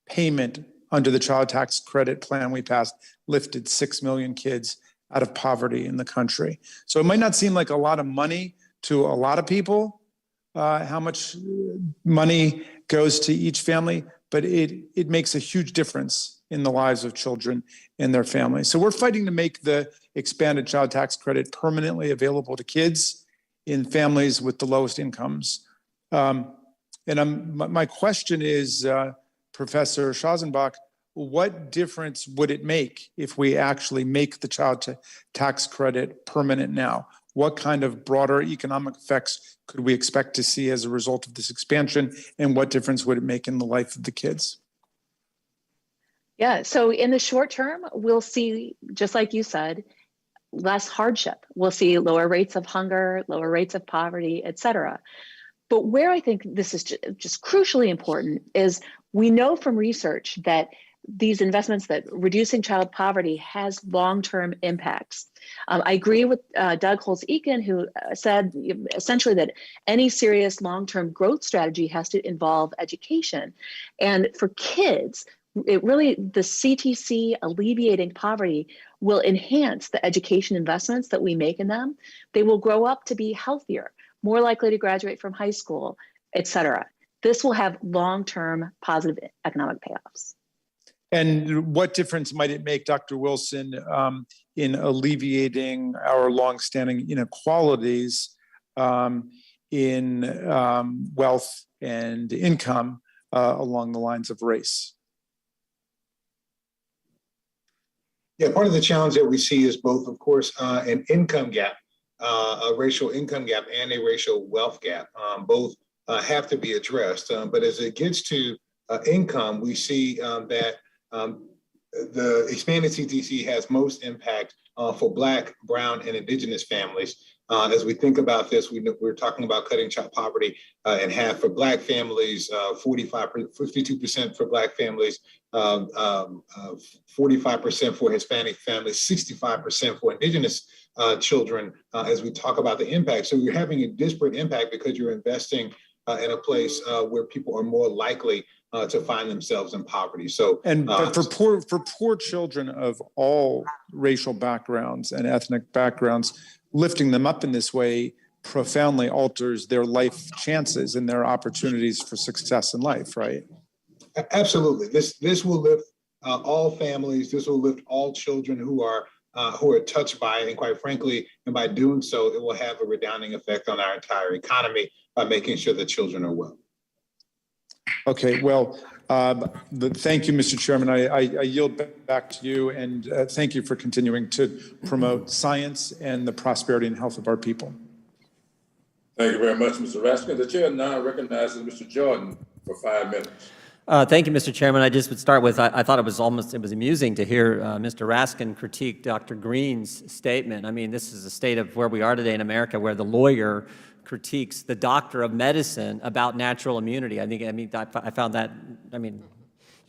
L: payment under the Child Tax Credit plan we passed lifted 6 million kids out of poverty in the country. So it might not seem like a lot of money to a lot of people, how much money goes to each family, but it makes a huge difference in the lives of children and their families. So we're fighting to make the expanded Child Tax Credit permanently available to kids in families with the lowest incomes. My question is, Professor Schausenbach, what difference would it make if we actually make the Child Tax Credit permanent now? What kind of broader economic effects could we expect to see as a result of this expansion, and what difference would it make in the life of the kids?
C: Yeah, so in the short term, we'll see, just like you said, less hardship. We'll see lower rates of hunger, lower rates of poverty, et cetera. But where I think this is just crucially important is we know from research that these investments, that reducing child poverty has long-term impacts. I agree with Doug Holtz-Eakin, who said essentially that any serious long-term growth strategy has to involve education. And for kids, the CTC alleviating poverty will enhance the education investments that we make in them. They will grow up to be healthier, more likely to graduate from high school, et cetera. This will have long-term positive economic payoffs.
L: And what difference might it make, Dr. Wilson, in alleviating our longstanding inequalities in wealth and income along the lines of race?
D: Yeah, part of the challenge that we see is both, of course, an income gap, a racial income gap and a racial wealth gap. Both have to be addressed. But as it gets to income, we see that the expanded CTC has most impact for Black, Brown, and Indigenous families. As we think about this, we're talking about cutting child poverty in half for Black families, 52% for Black families, 45% for Hispanic families, 65% for Indigenous children, as we talk about the impact. So you're having a disparate impact because you're investing in a place where people are more likely to find themselves in poverty. So,
L: but for poor children of all racial backgrounds and ethnic backgrounds, lifting them up in this way profoundly alters their life chances and their opportunities for success in life, right?
D: Absolutely. This will lift all families. This will lift all children who are touched by it. And quite frankly, and by doing so, it will have a redounding effect on our entire economy by making sure that children are well.
L: Okay, well, thank you, Mr. Chairman. I yield back to you, and thank you for continuing to promote science and the prosperity and health of our people.
A: Thank you very much, Mr. Raskin. The chair now recognizes Mr. Jordan for 5 minutes.
M: Thank you, Mr. Chairman. I just would start with, I thought it was amusing to hear Mr. Raskin critique Dr. Green's statement. I mean, this is a state of where we are today in America, where the lawyer critiques the doctor of medicine about natural immunity. I found that,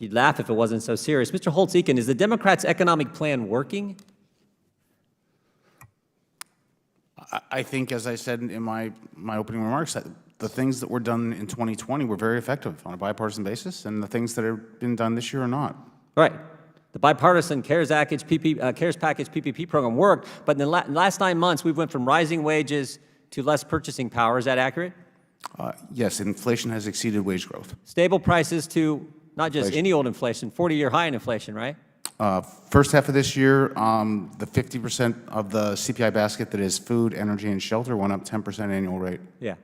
M: you'd laugh if it wasn't so serious. Mr. Holtz-Eakin, is the Democrats' economic plan working?
G: I think, as I said in my opening remarks, that the things that were done in 2020 were very effective on a bipartisan basis, and the things that have been done this year are not.
M: Right. The bipartisan CARES package PPP program worked, but in the last 9 months, we went from rising wages to less purchasing power. Is that accurate?
G: Yes, inflation has exceeded wage growth.
M: Stable prices to not just any old inflation, 40-year high in inflation, right?
G: First half of this year, the 50% of the CPI basket that is food, energy, and shelter went up 10% annual rate.
M: Yeah.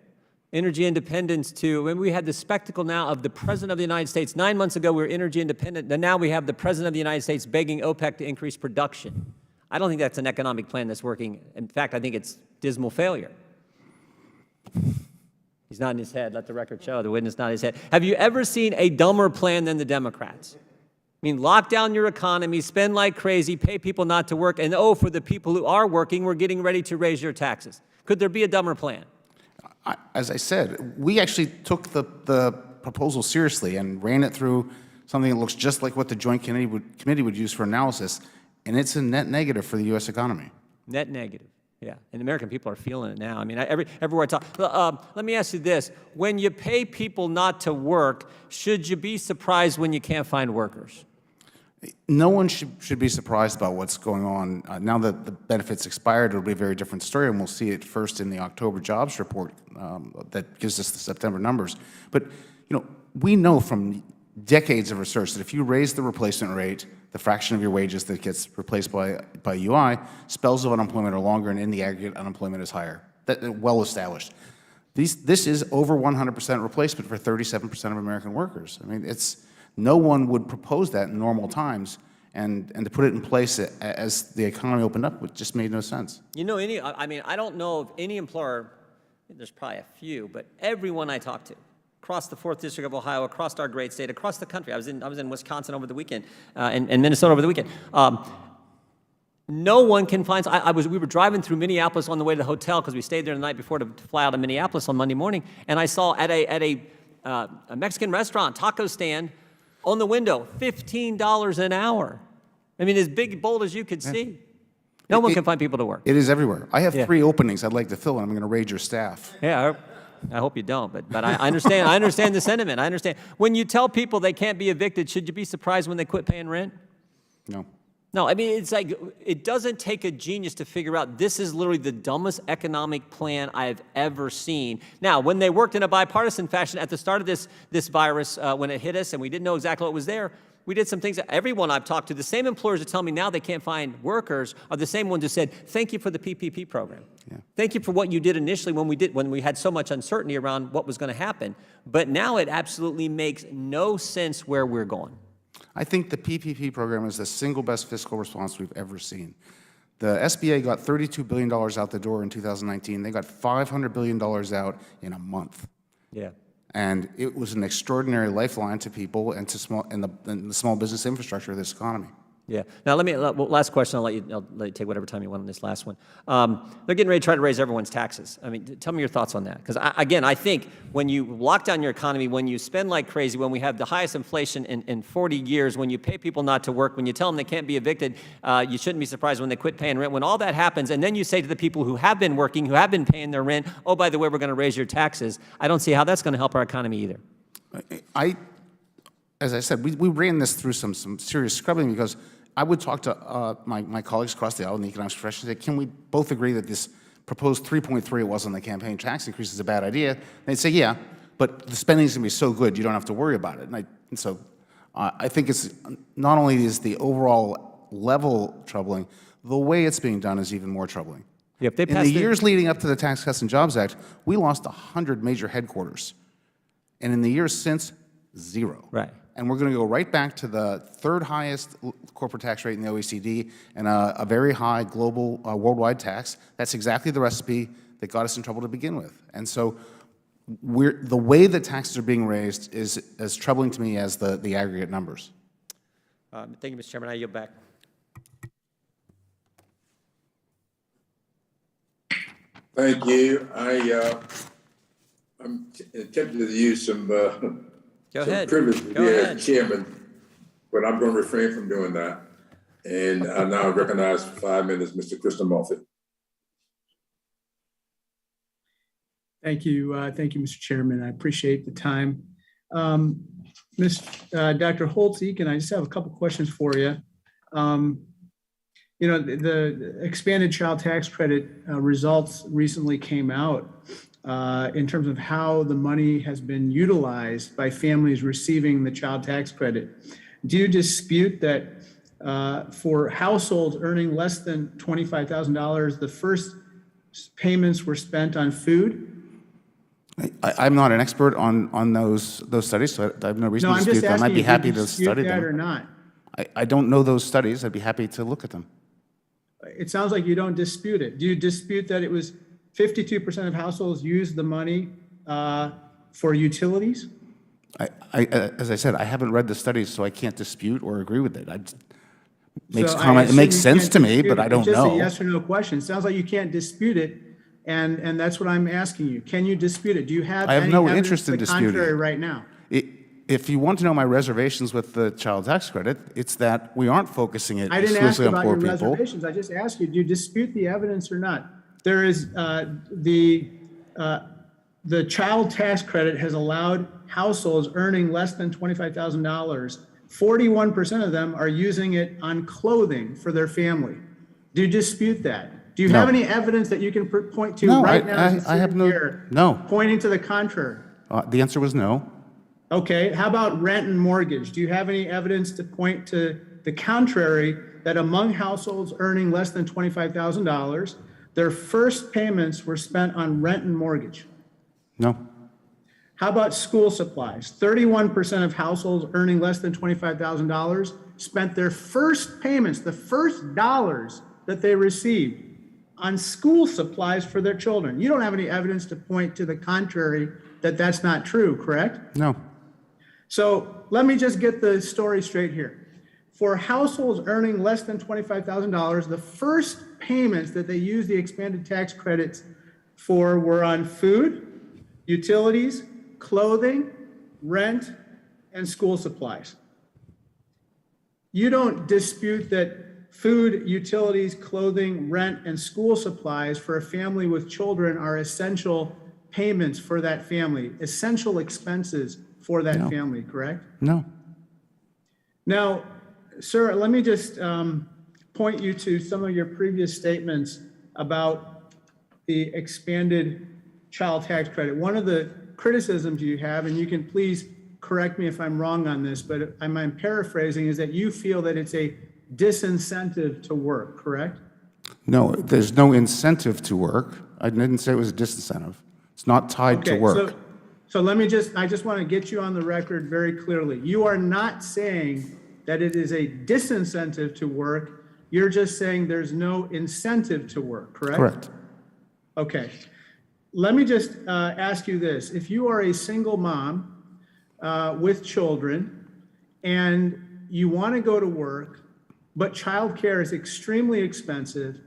M: Energy independence too. And we had the spectacle now of the President of the United States. 9 months ago, we were energy independent, and now we have the President of the United States begging OPEC to increase production. I don't think that's an economic plan that's working. In fact, I think it's dismal failure. He's nodding his head. Let the record show. The witness nodded his head. Have you ever seen a dumber plan than the Democrats? I mean, lock down your economy, spend like crazy, pay people not to work, and for the people who are working, we're getting ready to raise your taxes. Could there be a dumber plan?
G: As I said, we actually took the proposal seriously and ran it through something that looks just like what the Joint Committee would use for analysis, and it's a net negative for the U.S. economy.
M: Net negative. Yeah, and American people are feeling it now. I mean, everywhere I talk. Let me ask you this. When you pay people not to work, should you be surprised when you can't find workers?
G: No one should be surprised about what's going on. Now that the benefits expired, it'll be a very different story, and we'll see it first in the October jobs report that gives us the September numbers. But, we know from decades of research that if you raise the replacement rate, the fraction of your wages that gets replaced by UI, spells of unemployment are longer, and in the aggregate, unemployment is higher. That's well established. This is over 100% replacement for 37% of American workers. I mean, no one would propose that in normal times, and to put it in place as the economy opened up, it just made no sense.
M: I don't know of any employer, there's probably a few, but everyone I talk to, across the 4th District of Ohio, across our great state, across the country. I was in Wisconsin over the weekend, and Minnesota over the weekend. No one can find. We were driving through Minneapolis on the way to the hotel because we stayed there the night before to fly out of Minneapolis on Monday morning, and I saw at a Mexican restaurant, taco stand, on the window, $15 an hour. I mean, as big, bold as you could see. No one can find people to work.
G: It is everywhere. I have 3 openings I'd like to fill, and I'm going to raid your staff.
M: Yeah. I hope you don't, but I understand. I understand the sentiment. I understand. When you tell people they can't be evicted, should you be surprised when they quit paying rent?
G: No.
M: No, I mean, it's like, it doesn't take a genius to figure out this is literally the dumbest economic plan I've ever seen. Now, when they worked in a bipartisan fashion at the start of this virus, when it hit us and we didn't know exactly what was there, we did some things that everyone I've talked to, the same employers that tell me now they can't find workers are the same ones who said, thank you for the PPP program. Yeah. Thank you for what you did initially when we had so much uncertainty around what was going to happen. But now it absolutely makes no sense where we're going.
G: I think the PPP program is the single best fiscal response we've ever seen. The SBA got $32 billion out the door in 2019. They got $500 billion out in a month.
M: Yeah.
G: And it was an extraordinary lifeline to people and to the small business infrastructure of this economy.
M: Yeah. Now, last question. I'll let you take whatever time you want on this last one. They're getting ready to try to raise everyone's taxes. I mean, tell me your thoughts on that. Because, again, I think when you lock down your economy, when you spend like crazy, when we have the highest inflation in 40 years, when you pay people not to work, when you tell them they can't be evicted, you shouldn't be surprised when they quit paying rent. When all that happens, and then you say to the people who have been working, who have been paying their rent, oh, by the way, we're going to raise your taxes. I don't see how that's going to help our economy either.
G: As I said, we ran this through some serious scrubbing because I would talk to my colleagues across the aisle in the economics profession and say, can we both agree that this proposed 3.3 it was on the campaign tax increase is a bad idea? And they'd say, yeah, but the spending is going to be so good you don't have to worry about it. And so I think it's not only is the overall level troubling, the way it's being done is even more troubling.
M: Yeah, if they
G: in the years leading up to the Tax Cuts and Jobs Act, we lost 100 major headquarters. And in the years since, 0.
M: Right.
G: And we're going to go right back to the third highest corporate tax rate in the OECD and a very high global worldwide tax. That's exactly the recipe that got us in trouble to begin with. And so the way that taxes are being raised is as troubling to me as the aggregate numbers.
M: Thank you, Mr. Chairman. I yield back.
A: Thank you. I'm tempted to use some privilege here as chairman, but I'm going to refrain from doing that. And I now recognize for 5 minutes Mr. Krista Murphy.
N: Thank you, Mr. Chairman. I appreciate the time. Dr. Holtz-Eakin, I just have a couple questions for you. You know, the expanded child tax credit results recently came out in terms of how the money has been utilized by families receiving the child tax credit. Do you dispute that for households earning less than $25,000, the first payments were spent on food?
G: I'm not an expert on those studies, so I have no reason to dispute them. I'd be happy to study them.
N: Or not?
G: I don't know those studies. I'd be happy to look at them.
N: It sounds like you don't dispute it. Do you dispute that it was 52% of households used the money for utilities?
G: As I said, I haven't read the studies, so I can't dispute or agree with it. It makes sense to me, but I don't know.
N: It's just a yes or no question. It sounds like you can't dispute it, and that's what I'm asking you. Can you dispute it? Do you have
G: I have
N: any
G: no
N: evidence
G: interest in
N: to the
G: disputing
N: contrary right now?
G: If you want to know my reservations with the child tax credit, it's that we aren't focusing it
N: I didn't ask
G: exclusively on
N: about
G: poor
N: your
G: people.
N: reservations. I just asked you, do you dispute the evidence or not? There is the child tax credit has allowed households earning less than $25,000. 41% of them are using it on clothing for their family. Do you dispute that? Do you have any evidence that you can point to right now?
G: I have no.
N: Pointing to the contrary.
G: The answer was no.
N: Okay, how about rent and mortgage? Do you have any evidence to point to the contrary, that among households earning less than $25,000, their first payments were spent on rent and mortgage?
G: No.
N: How about school supplies? 31% of households earning less than $25,000 spent their first payments, the first dollars that they received, on school supplies for their children. You don't have any evidence to point to the contrary, that that's not true, correct?
G: No.
N: So let me just get the story straight here. For households earning less than $25,000, the first payments that they used the expanded tax credits for were on food, utilities, clothing, rent, and school supplies. You don't dispute that food, utilities, clothing, rent, and school supplies for a family with children are essential payments for that family, essential expenses for that
G: No.
N: family, correct?
G: No.
N: Now, sir, let me just point you to some of your previous statements about the expanded child tax credit. One of the criticisms you have, and you can please correct me if I'm wrong on this, but I'm paraphrasing, is that you feel that it's a disincentive to work, correct?
G: No, there's no incentive to work. I didn't say it was a disincentive. It's not tied to
N: Okay,
G: work.
N: so I just want to get you on the record very clearly. You are not saying that it is a disincentive to work. You're just saying there's no incentive to work, correct?
G: Correct.
N: Okay. Let me just ask you this. If you are a single mom with children and you want to go to work, but childcare is extremely expensive,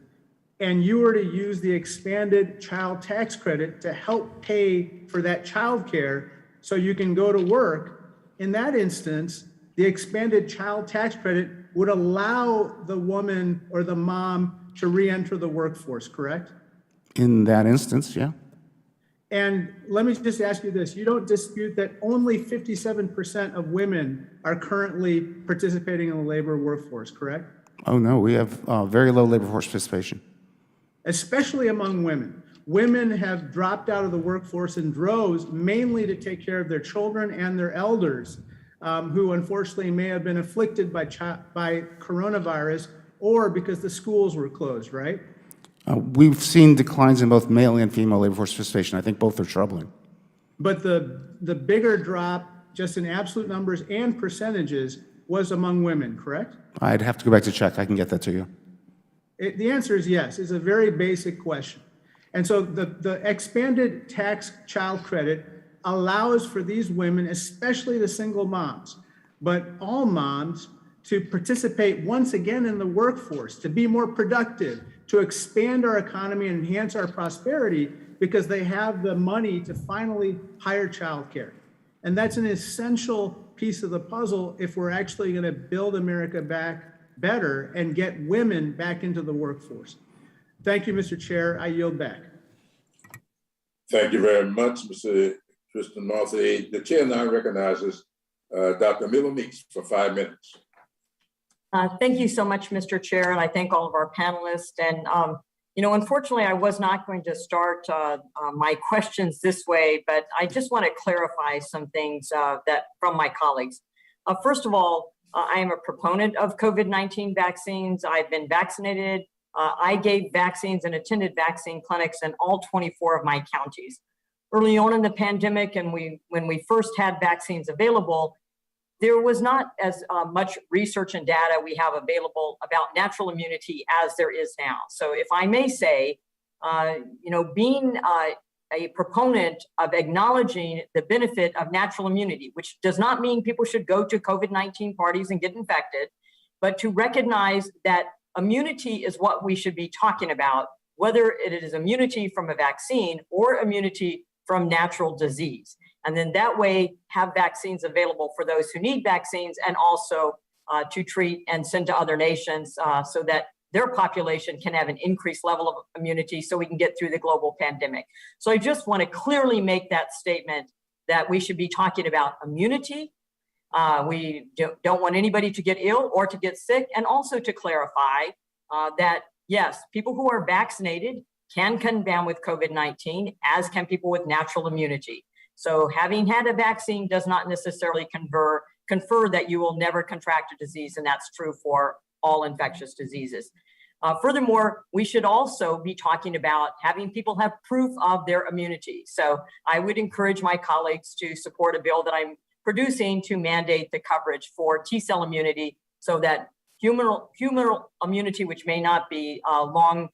N: and you were to use the expanded child tax credit to help pay for that childcare so you can go to work, in that instance, the expanded child tax credit would allow the woman or the mom to re-enter the workforce, correct?
G: In that instance, yeah.
N: And let me just ask you this. You don't dispute that only 57% of women are currently participating in the labor workforce, correct?
G: Oh, no, we have very low labor force participation.
N: Especially among women. Women have dropped out of the workforce in droves, mainly to take care of their children and their elders, who unfortunately may have been afflicted by coronavirus or because the schools were closed, right?
G: We've seen declines in both male and female labor force participation. I think both are troubling.
N: But the bigger drop, just in absolute numbers and percentages, was among women, correct?
G: I'd have to go back to check. I can get that to you.
N: The answer is yes. It's a very basic question. And so the expanded tax child credit allows for these women, especially the single moms, but all moms, to participate once again in the workforce, to be more productive, to expand our economy and enhance our prosperity because they have the money to finally hire childcare. And that's an essential piece of the puzzle if we're actually going to build America back better and get women back into the workforce. Thank you, Mr. Chair. I yield back.
A: Thank you very much, Mr. Christian Marthy. The chair now recognizes Dr. Miller Meeks for 5 minutes.
O: Thank you so much, Mr. Chair, and I thank all of our panelists. And, unfortunately, I was not going to start my questions this way, but I just want to clarify some things that from my colleagues. First of all, I am a proponent of COVID-19 vaccines. I've been vaccinated. I gave vaccines and attended vaccine clinics in all 24 of my counties. Early on in the pandemic, and when we first had vaccines available, there was not as much research and data we have available about natural immunity as there is now. So if I may say, being a proponent of acknowledging the benefit of natural immunity, which does not mean people should go to COVID-19 parties and get infected, but to recognize that immunity is what we should be talking about, whether it is immunity from a vaccine or immunity from natural disease. And then that way have vaccines available for those who need vaccines and also to treat and send to other nations so that their population can have an increased level of immunity so we can get through the global pandemic. So I just want to clearly make that statement that we should be talking about immunity. We don't want anybody to get ill or to get sick, and also to clarify that, yes, people who are vaccinated can come down with COVID-19, as can people with natural immunity. So having had a vaccine does not necessarily confer that you will never contract a disease, and that's true for all infectious diseases. Furthermore, we should also be talking about having people have proof of their immunity. So I would encourage my colleagues to support a bill that I'm producing to mandate the coverage for T-cell immunity so that humoral immunity, which may not be long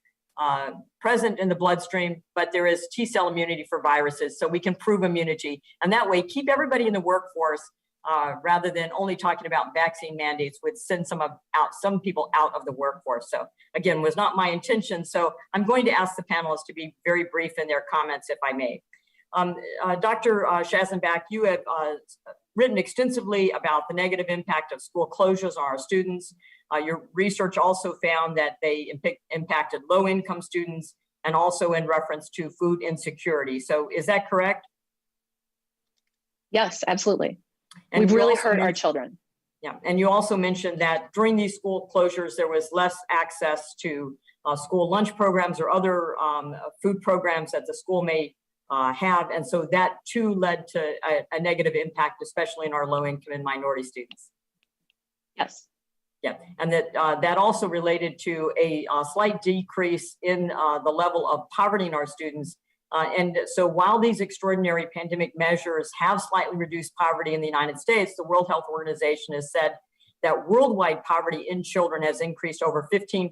O: present in the bloodstream, but there is T-cell immunity for viruses, so we can prove immunity. And that way, keep everybody in the workforce rather than only talking about vaccine mandates, would send some people out of the workforce. So again, was not my intention. So I'm going to ask the panelists to be very brief in their comments, if I may. Dr. Shazenbach, you have written extensively about the negative impact of school closures on our students. Your research also found that they impacted low-income students and also in reference to food insecurity. So is that correct?
C: Yes, absolutely.
O: And
C: We've
O: you
C: really
O: also
C: hurt our
O: mentioned-
C: children.
O: Yeah, and you also mentioned that during these school closures, there was less access to school lunch programs or other food programs that the school may have. And so that too led to a negative impact, especially in our low income and minority students.
C: Yes.
O: Yeah, and that also related to a slight decrease in the level of poverty in our students. And so while these extraordinary pandemic measures have slightly reduced poverty in the United States, the World Health Organization has said that worldwide poverty in children has increased over 15%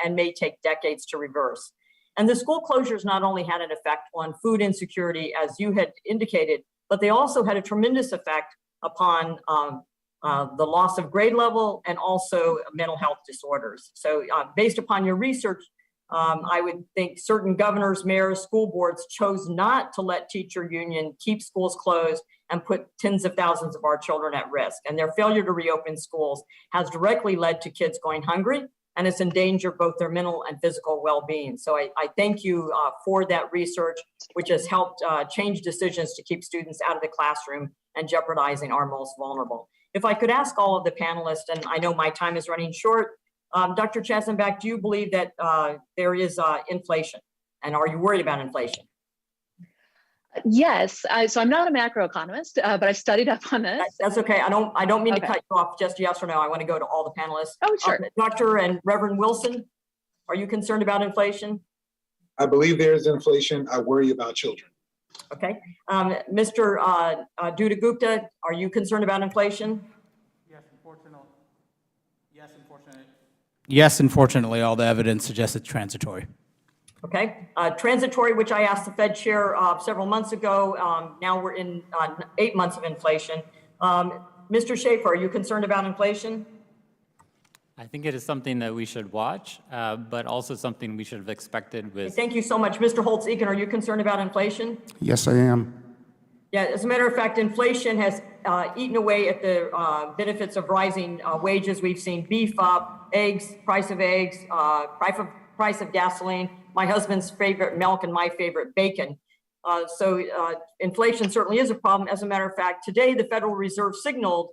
O: and may take decades to reverse. And the school closures not only had an effect on food insecurity, as you had indicated, but they also had a tremendous effect upon the loss of grade level and also mental health disorders. So based upon your research, I would think certain governors, mayors, school boards chose not to let teacher union keep schools closed and put tens of thousands of our children at risk. And their failure to reopen schools has directly led to kids going hungry, and it's endangered both their mental and physical well-being. So I thank you for that research, which has helped change decisions to keep students out of the classroom and jeopardizing our most vulnerable. If I could ask all of the panelists, and I know my time is running short, Dr. Chasenbach, do you believe that there is inflation? And are you worried about inflation?
C: Yes. So I'm not a macroeconomist, but I've studied up on this.
O: That's okay. I don't mean to cut you off, just yes or no. I want to go to all the panelists.
C: Oh, sure.
O: Dr. and Reverend Wilson, are you concerned about inflation?
D: I believe there is inflation. I worry about children.
O: Okay. Mr. Duda Gupta, are you concerned about inflation?
H: Yes, unfortunately, all the evidence suggests it's transitory.
O: Okay. Transitory, which I asked the Fed chair several months ago. Now we're in 8 months of inflation. Mr. Schaefer, are you concerned about inflation?
F: I think it is something that we should watch, but also something we should have expected with.
O: Thank you so much. Mr. Holtz-Eakin, are you concerned about inflation?
G: Yes, I am.
O: Yeah, as a matter of fact, inflation has eaten away at the benefits of rising wages. We've seen beef up, price of eggs, price of gasoline, my husband's favorite milk, and my favorite bacon. So inflation certainly is a problem. As a matter of fact, today the Federal Reserve signaled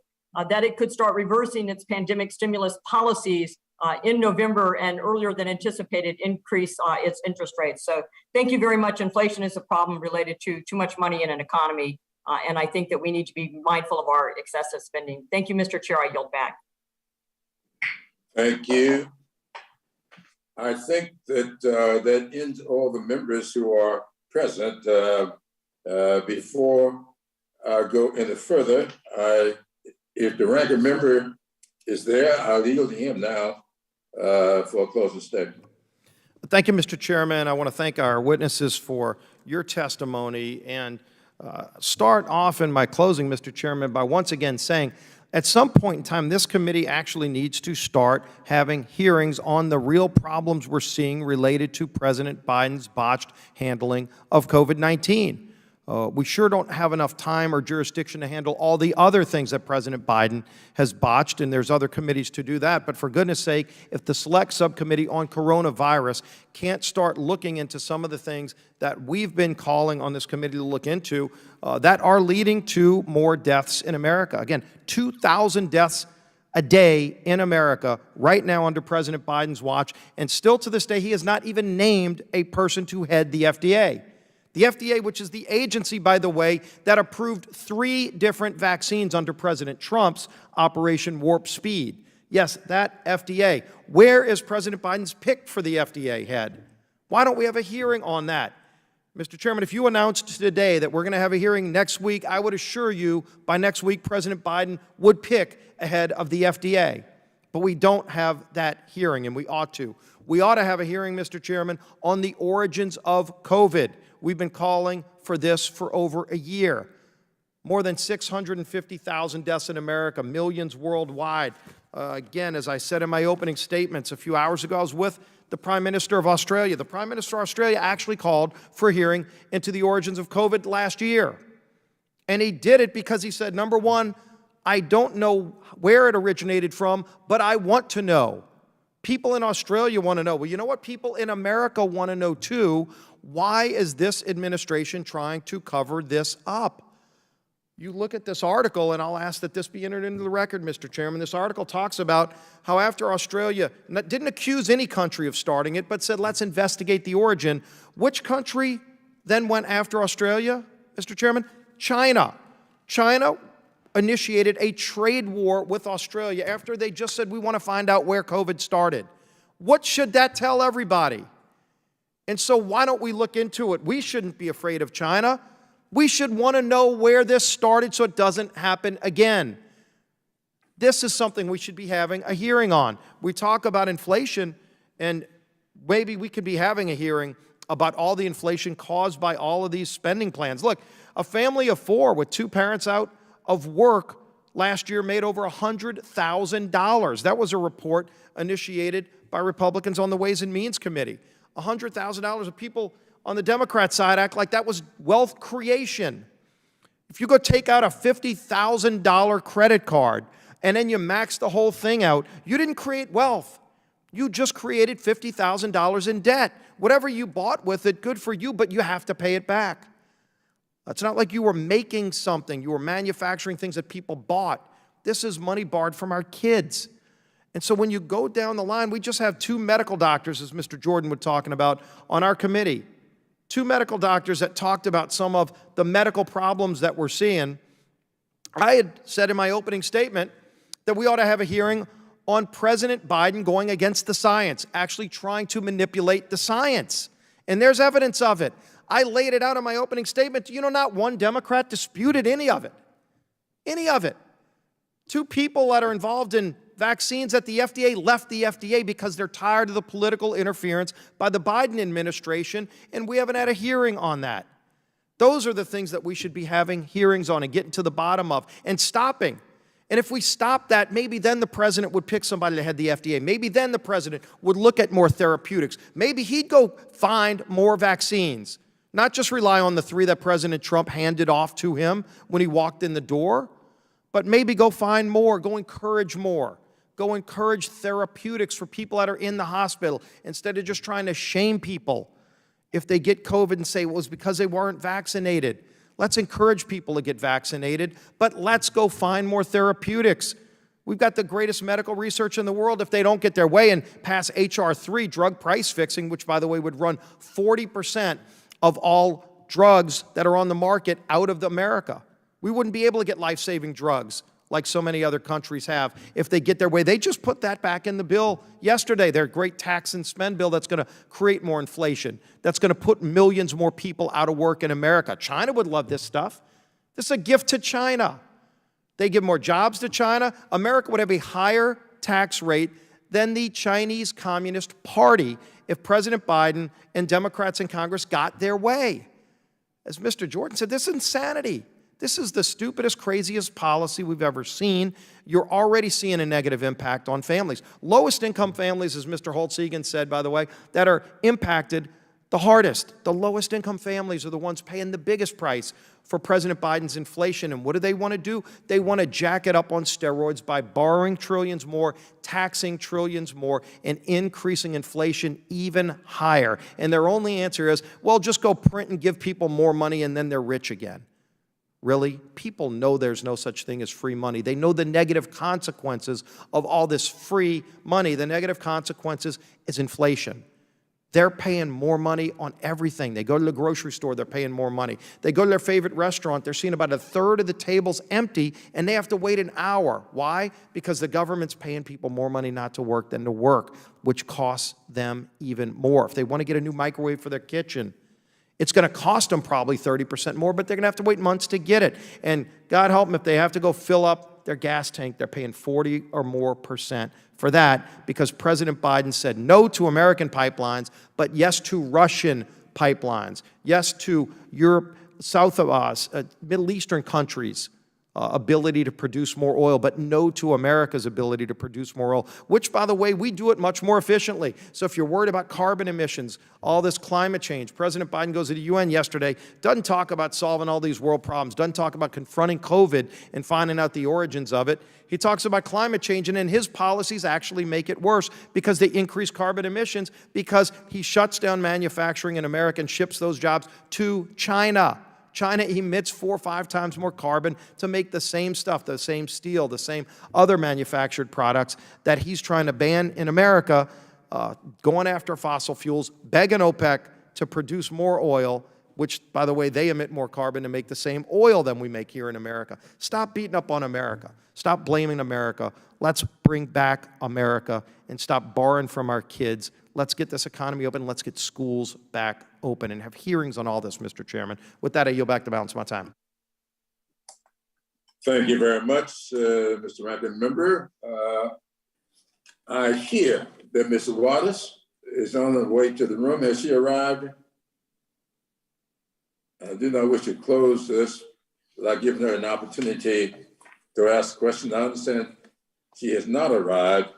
O: that it could start reversing its pandemic stimulus policies in November and earlier than anticipated increase its interest rates. So thank you very much. Inflation is a problem related to too much money in an economy. And I think that we need to be mindful of our excessive spending. Thank you, Mr. Chair. I yield back.
A: Thank you. I think that that ends all the members who are present. Before I go any further, if the ranking member is there, I'll yield to him now for a closing statement.
B: Thank you, Mr. Chairman. I want to thank our witnesses for your testimony and start off in my closing, Mr. Chairman, by once again saying at some point in time, this committee actually needs to start having hearings on the real problems we're seeing related to President Biden's botched handling of COVID-19. We sure don't have enough time or jurisdiction to handle all the other things that President Biden has botched, and there's other committees to do that. But for goodness sake, if the Select Subcommittee on Coronavirus can't start looking into some of the things that we've been calling on this committee to look into that are leading to more deaths in America. Again, 2,000 deaths a day in America right now under President Biden's watch, and still to this day, he has not even named a person to head the FDA. The FDA, which is the agency, by the way, that approved 3 different vaccines under President Trump's Operation Warp Speed. Yes, that FDA. Where is President Biden's pick for the FDA head? Why don't we have a hearing on that? Mr. Chairman, if you announced today that we're going to have a hearing next week, I would assure you by next week President Biden would pick a head of the FDA. But we don't have that hearing, and we ought to. We ought to have a hearing, Mr. Chairman, on the origins of COVID. We've been calling for this for over a year. More than 650,000 deaths in America, millions worldwide. Again, as I said in my opening statements a few hours ago, I was with the Prime Minister of Australia. The Prime Minister of Australia actually called for a hearing into the origins of COVID last year. And he did it because he said, number one, I don't know where it originated from, but I want to know. People in Australia want to know. Well, you know what people in America want to know too? Why is this administration trying to cover this up? You look at this article, and I'll ask that this be entered into the record, Mr. Chairman. This article talks about how after Australia didn't accuse any country of starting it, but said, let's investigate the origin. Which country then went after Australia, Mr. Chairman? China. China initiated a trade war with Australia after they just said, we want to find out where COVID started. What should that tell everybody? And so why don't we look into it? We shouldn't be afraid of China. We should want to know where this started so it doesn't happen again. This is something we should be having a hearing on. We talk about inflation, and maybe we could be having a hearing about all the inflation caused by all of these spending plans. Look, a family of 4 with 2 parents out of work last year made over $100,000. That was a report initiated by Republicans on the Ways and Means Committee. $100,000 of people on the Democrat side act like that was wealth creation. If you go take out a $50,000 credit card and then you max the whole thing out, you didn't create wealth. You just created $50,000 in debt. Whatever you bought with it, good for you, but you have to pay it back. It's not like you were making something. You were manufacturing things that people bought. This is money borrowed from our kids. And so when you go down the line, we just have 2 medical doctors, as Mr. Jordan was talking about, on our committee. 2 medical doctors that talked about some of the medical problems that we're seeing. I had said in my opening statement that we ought to have a hearing on President Biden going against the science, actually trying to manipulate the science. And there's evidence of it. I laid it out in my opening statement. You know, not one Democrat disputed any of it. Any of it. 2 people that are involved in vaccines at the FDA left the FDA because they're tired of the political interference by the Biden administration, and we haven't had a hearing on that. Those are the things that we should be having hearings on and getting to the bottom of and stopping. And if we stop that, maybe then the president would pick somebody to head the FDA. Maybe then the president would look at more therapeutics. Maybe he'd go find more vaccines, not just rely on the 3 that President Trump handed off to him when he walked in the door, but maybe go find more, go encourage more. Go encourage therapeutics for people that are in the hospital instead of just trying to shame people if they get COVID and say, well, it was because they weren't vaccinated. Let's encourage people to get vaccinated, but let's go find more therapeutics. We've got the greatest medical research in the world. If they don't get their way and pass H.R. 3, drug price fixing, which, by the way, would run 40% of all drugs that are on the market out of America. We wouldn't be able to get life-saving drugs like so many other countries have if they get their way. They just put that back in the bill yesterday, their great tax and spend bill that's going to create more inflation, that's going to put millions more people out of work in America. China would love this stuff. This is a gift to China. They give more jobs to China. America would have a higher tax rate than the Chinese Communist Party if President Biden and Democrats in Congress got their way. As Mr. Jordan said, this is insanity. This is the stupidest, craziest policy we've ever seen. You're already seeing a negative impact on families. Lowest income families, as Mr. Holtz-Egan said, by the way, that are impacted the hardest. The lowest income families are the ones paying the biggest price for President Biden's inflation. And what do they want to do? They want to jack it up on steroids by borrowing trillions more, taxing trillions more, and increasing inflation even higher. And their only answer is, well, just go print and give people more money and then they're rich again. Really? People know there's no such thing as free money. They know the negative consequences of all this free money. The negative consequences is inflation. They're paying more money on everything. They go to the grocery store, they're paying more money. They go to their favorite restaurant, they're seeing about 1/3 of the tables empty, and they have to wait an hour. Why? Because the government's paying people more money not to work than to work, which costs them even more. If they want to get a new microwave for their kitchen, it's going to cost them probably 30% more, but they're going to have to wait months to get it. And God help them if they have to go fill up their gas tank, they're paying 40% or more for that because President Biden said no to American pipelines, but yes to Russian pipelines, yes to Europe, south of us, Middle Eastern countries ability to produce more oil, but no to America's ability to produce more oil, which, by the way, we do it much more efficiently. So if you're worried about carbon emissions, all this climate change, President Biden goes to the UN yesterday, doesn't talk about solving all these world problems, doesn't talk about confronting COVID and finding out the origins of it. He talks about climate change, and then his policies actually make it worse because they increase carbon emissions, because he shuts down manufacturing in America and ships those jobs to China. China emits 4 or 5 times more carbon to make the same stuff, the same steel, the same other manufactured products that he's trying to ban in America, going after fossil fuels, begging OPEC to produce more oil, which, by the way, they emit more carbon to make the same oil than we make here in America. Stop beating up on America. Stop blaming America. Let's bring back America and stop borrowing from our kids. Let's get this economy open. Let's get schools back open and have hearings on all this, Mr. Chairman. With that, I yield back the balance of my time.
A: Thank you very much, Mr. Ranking Member. I hear that Ms. Waters is on her way to the room. Has she arrived? I do not wish to close this without giving her an opportunity to ask questions. I understand she has not arrived.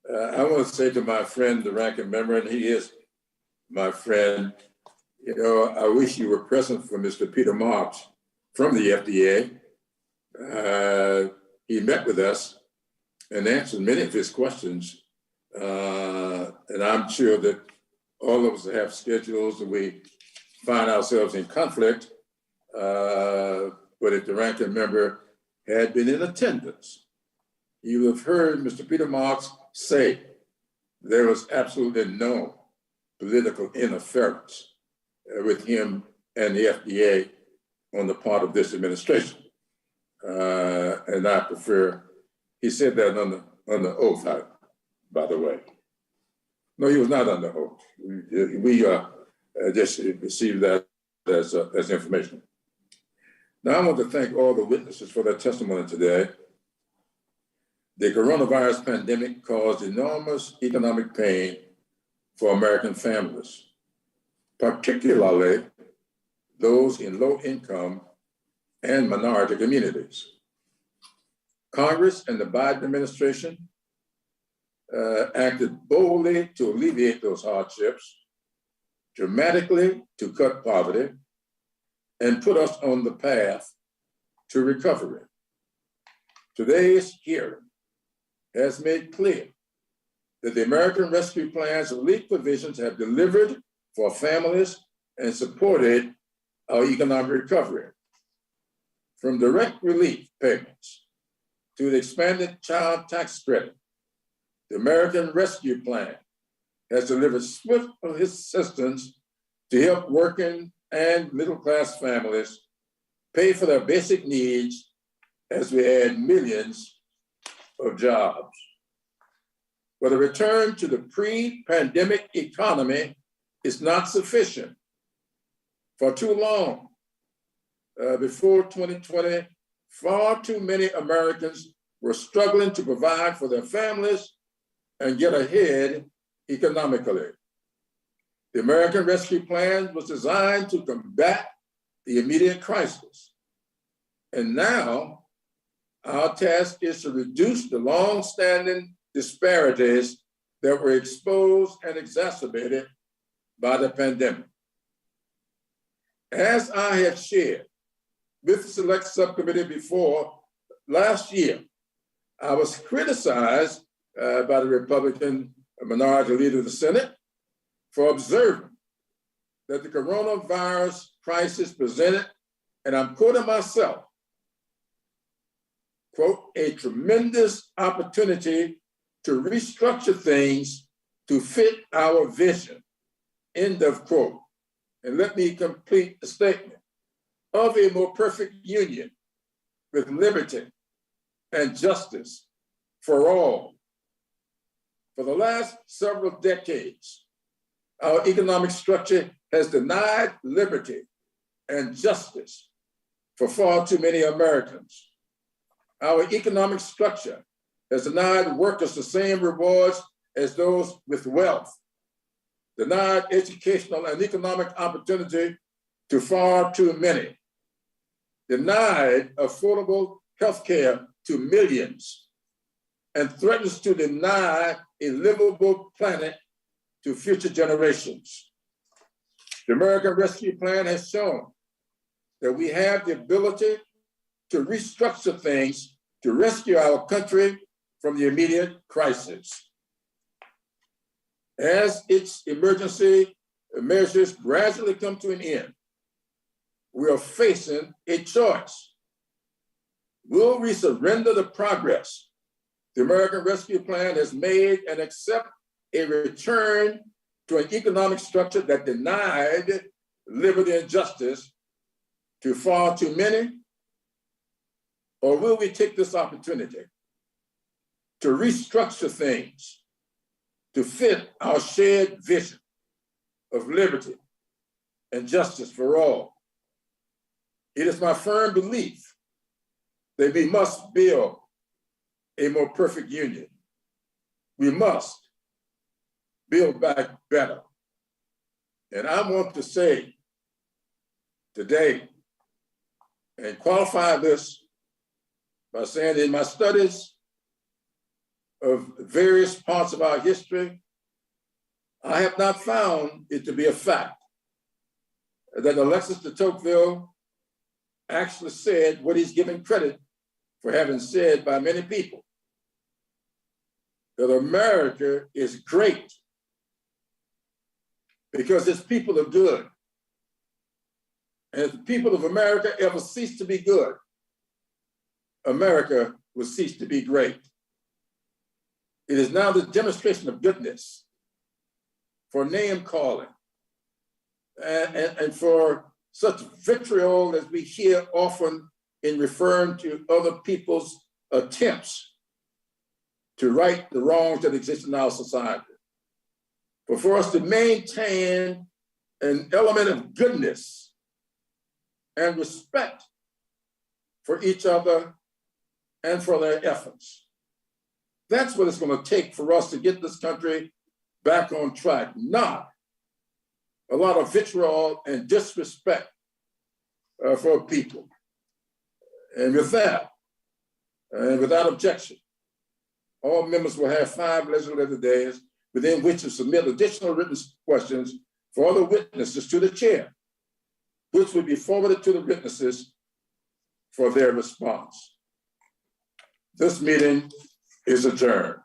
A: I want to say to my friend, the ranking member, and he is my friend, you know, I wish you were present for Mr. Peter Marks from the FDA. He met with us and answered many of his questions. And I'm sure that all of us have schedules and we find ourselves in conflict. But if the ranking member had been in attendance, you have heard Mr. Peter Marks say there was absolutely no political interference with him and the FDA on the part of this administration. And I prefer, he said that on the oath, by the way. No, he was not on the oath. We just received that as information. Now I want to thank all the witnesses for their testimony today. The coronavirus pandemic caused enormous economic pain for American families, particularly those in low income and minority communities. Congress and the Biden administration acted boldly to alleviate those hardships, dramatically to cut poverty, and put us on the path to recovery. Today's hearing has made clear that the American Rescue Plan's relief provisions have delivered for families and supported our economic recovery. From direct relief payments to the expanded child tax credit, the American Rescue Plan has delivered swift assistance to help working and middle-class families pay for their basic needs as we add millions of jobs. But a return to the pre-pandemic economy is not sufficient. For too long, before 2020, far too many Americans were struggling to provide for their families and get ahead economically. The American Rescue Plan was designed to combat the immediate crisis. And now, our task is to reduce the long-standing disparities that were exposed and exacerbated by the pandemic. As I have shared with the Select Subcommittee before, last year, I was criticized by the Republican minority leader of the Senate for observing that the coronavirus crisis presented, and I'm quoting myself, quote, a tremendous opportunity to restructure things to fit our vision, end of quote. And let me complete the statement. Of a more perfect union with liberty and justice for all. For the last several decades, our economic structure has denied liberty and justice for far too many Americans. Our economic structure has denied workers the same rewards as those with wealth, denied educational and economic opportunity to far too many, denied affordable health care to millions and threatens to deny a livable planet to future generations. The American Rescue Plan has shown that we have the ability to restructure things to rescue our country from the immediate crisis. As its emergency measures gradually come to an end, we are facing a choice. Will we surrender the progress the American Rescue Plan has made and accept a return to an economic structure that denied liberty and justice to far too many? Or will we take this opportunity to restructure things to fit our shared vision of liberty and justice for all? It is my firm belief that we must build a more perfect union. We must build back better. And I want to say today and qualify this by saying in my studies of various parts of our history, I have not found it to be a fact that Alexis de Tocqueville actually said what he's given credit for having said by many people, that America is great because its people are good. And if the people of America ever cease to be good, America will cease to be great. It is now the demonstration of goodness, for name calling, and for such vitriol as we hear often in referring to other people's attempts to right the wrongs that exist in our society. But for us to maintain an element of goodness and respect for each other and for their efforts. That's what it's going to take for us to get this country back on track, not a lot of vitriol and disrespect for people. And with that, and without objection, all members will have 5 legislative days within which to submit additional written questions for other witnesses to the chair, which will be forwarded to the witnesses for their response. This meeting is adjourned.